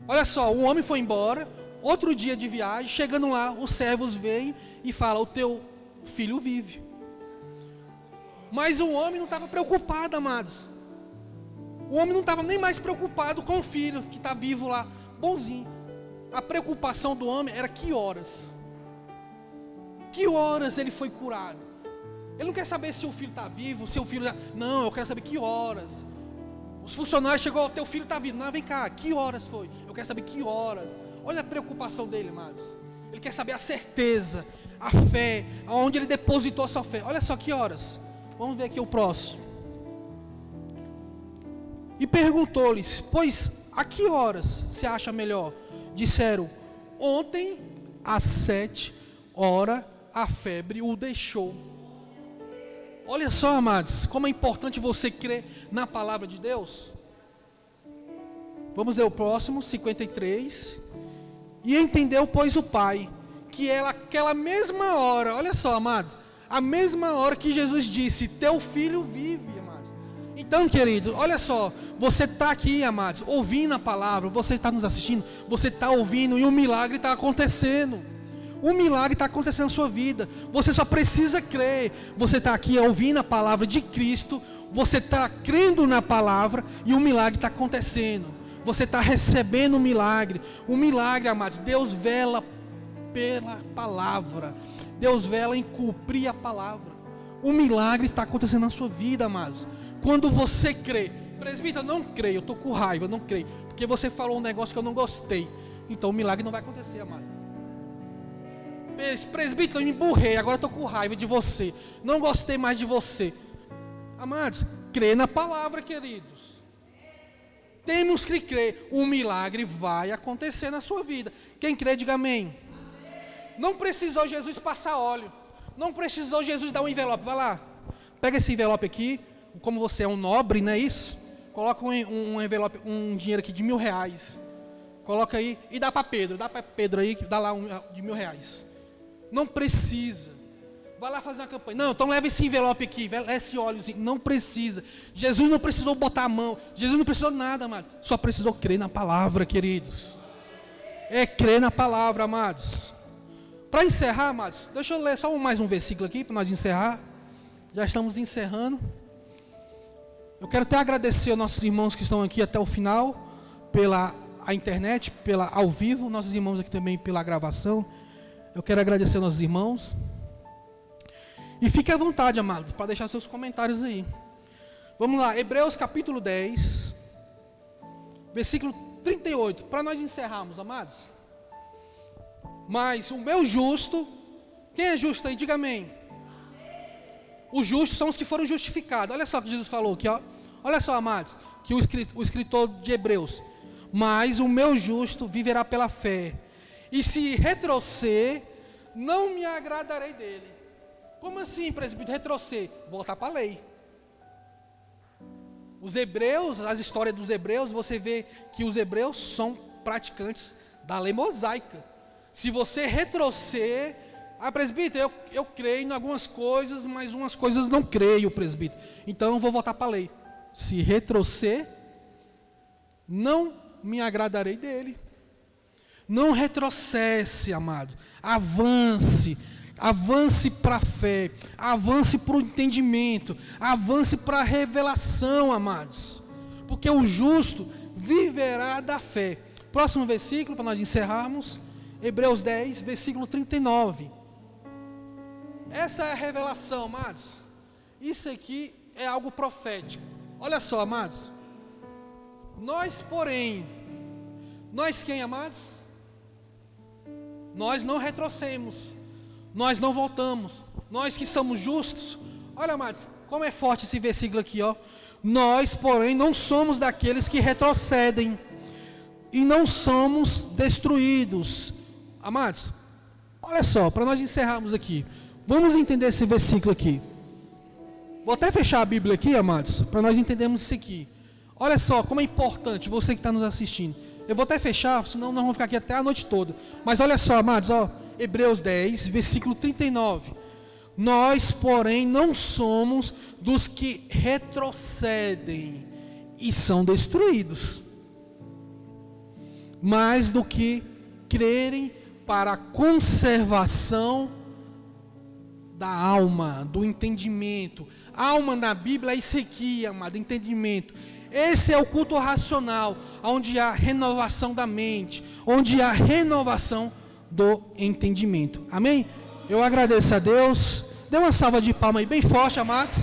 Olha só, o homem foi embora, outro dia de viagem, chegando lá, os servos veem e falam: o teu filho vive. Mas o homem não estava preocupado, amados. O homem não estava nem mais preocupado com o filho que está vivo lá, bonzinho. A preocupação do homem era que horas ele foi curado. Ele não quer saber se o filho está vivo, se o filho já... Não, eu quero saber que horas. Os funcionários chegou, o teu filho está vivo. Não, vem cá, que horas foi? Eu quero saber que horas. Olha a preocupação dele, amados. Ele quer saber a certeza, a fé, aonde ele depositou a sua fé. Olha só que horas. Vamos ver aqui o próximo. E perguntou-lhes: pois a que horas se acha melhor? Disseram: ontem às 7 horas a febre o deixou. Olha só, amados, como é importante você crer na palavra de Deus. Vamos ver o próximo, 53. E entendeu, pois, o pai, que ela, aquela mesma hora, olha só, amados, a mesma hora que Jesus disse: teu filho vive, amados. Então, querido, olha só, você está aqui, amados, ouvindo a palavra, você está nos assistindo, você está ouvindo e um milagre está acontecendo. Um milagre está acontecendo na sua vida. Você só precisa crer. Você está aqui ouvindo a palavra de Cristo. Você está crendo na palavra e o milagre está acontecendo. Você está recebendo um milagre. O milagre, amados, Deus vela pela palavra. Deus vela em cumprir a palavra. O milagre está acontecendo na sua vida, amados. Quando você crê. Presbítero, eu não creio, eu estou com raiva, eu não creio. Porque você falou um negócio que eu não gostei. Então o milagre não vai acontecer, amado. Presbítero, eu me emburrei, agora estou com raiva de você. Não gostei mais de você. Amados, crê na palavra, queridos. Temos que crer. Um milagre vai acontecer na sua vida. Quem crê, diga amém. Não precisou Jesus passar óleo. Não precisou Jesus dar um envelope. Vai lá, pega esse envelope aqui. Como você é um nobre, não é isso? Coloca um envelope, um dinheiro aqui de R$1.000. Coloca aí e dá para Pedro. Dá para Pedro aí, dá lá de R$1.000. Não precisa. Vai lá fazer uma campanha. Não, então leva esse envelope aqui, esse óleozinho. Não precisa. Jesus não precisou botar a mão. Jesus não precisou nada, amados. Só precisou crer na palavra, queridos. É crer na palavra, amados. Para encerrar, amados, deixa eu ler só mais um versículo aqui para nós encerrar. Já estamos encerrando. Eu quero até agradecer aos nossos irmãos que estão aqui até o final, pela a internet, pela ao vivo, nossos irmãos aqui também pela gravação. Eu quero agradecer aos nossos irmãos. E fique à vontade, amado, para deixar seus comentários aí. Vamos lá, Hebreus capítulo 10, versículo 38, para nós encerrarmos, amados. Mas o meu justo, quem é justo aí? Diga amém. Os justos são os que foram justificados. Olha só o que Jesus falou aqui, ó. Olha só, amados, que o escritor de Hebreus: mas o meu justo viverá pela fé, e se retroceder, não me agradarei dele. Como assim, presbítero, retroceder? Voltar para a lei. Os hebreus, as histórias dos hebreus, você vê que os hebreus são praticantes da lei mosaica. Se você retroceder, presbítero, eu creio em algumas coisas, mas umas coisas não creio, presbítero. Então eu vou voltar para a lei. Se retroceder, não me agradarei dele. Não retrocesse, amado. Avance. avance para a fé, avance para o entendimento, avance para a revelação, amados. Porque o justo viverá da fé. Próximo versículo, para nós encerrarmos, Hebreus 10, versículo 39. Essa é a revelação, amados. Isso aqui é algo profético. Olha só, amados. Nós, porém, nós quem, amados? Nós não retrocedemos, nós não voltamos, nós que somos justos. Olha, amados, como é forte esse versículo aqui, ó. Nós, porém, não somos daqueles que retrocedem e não somos destruídos. Amados, olha só, para nós encerrarmos aqui, vamos entender esse versículo aqui. Vou até fechar a Bíblia aqui, amados, para nós entendermos isso aqui. Olha só como é importante, você que está nos assistindo. Eu vou até fechar, senão nós vamos ficar aqui até a noite toda. Mas olha só, amados, ó, Hebreus 10, versículo 39. Nós, porém, não somos dos que retrocedem e são destruídos, mas do que crerem para a conservação da alma, do entendimento. Alma na Bíblia é isso aqui, amado, entendimento. Esse é o culto racional, onde há renovação da mente, onde há renovação do entendimento. Amém? Eu agradeço a Deus. Dê uma salva de palmas aí bem forte, amados.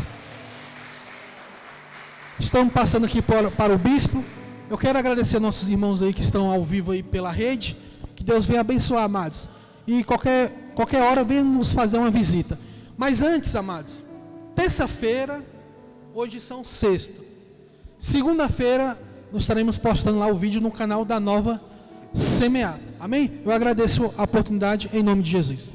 Estamos passando aqui para o bispo. Eu quero agradecer a nossos irmãos aí que estão ao vivo aí pela rede. Que Deus venha abençoar, amados. E qualquer hora venha nos fazer uma visita. Mas antes, amados, terça-feira, hoje são sexta. Segunda-feira, nós estaremos postando lá o vídeo no canal da Nova Semear. Amém? Eu agradeço a oportunidade em nome de Jesus.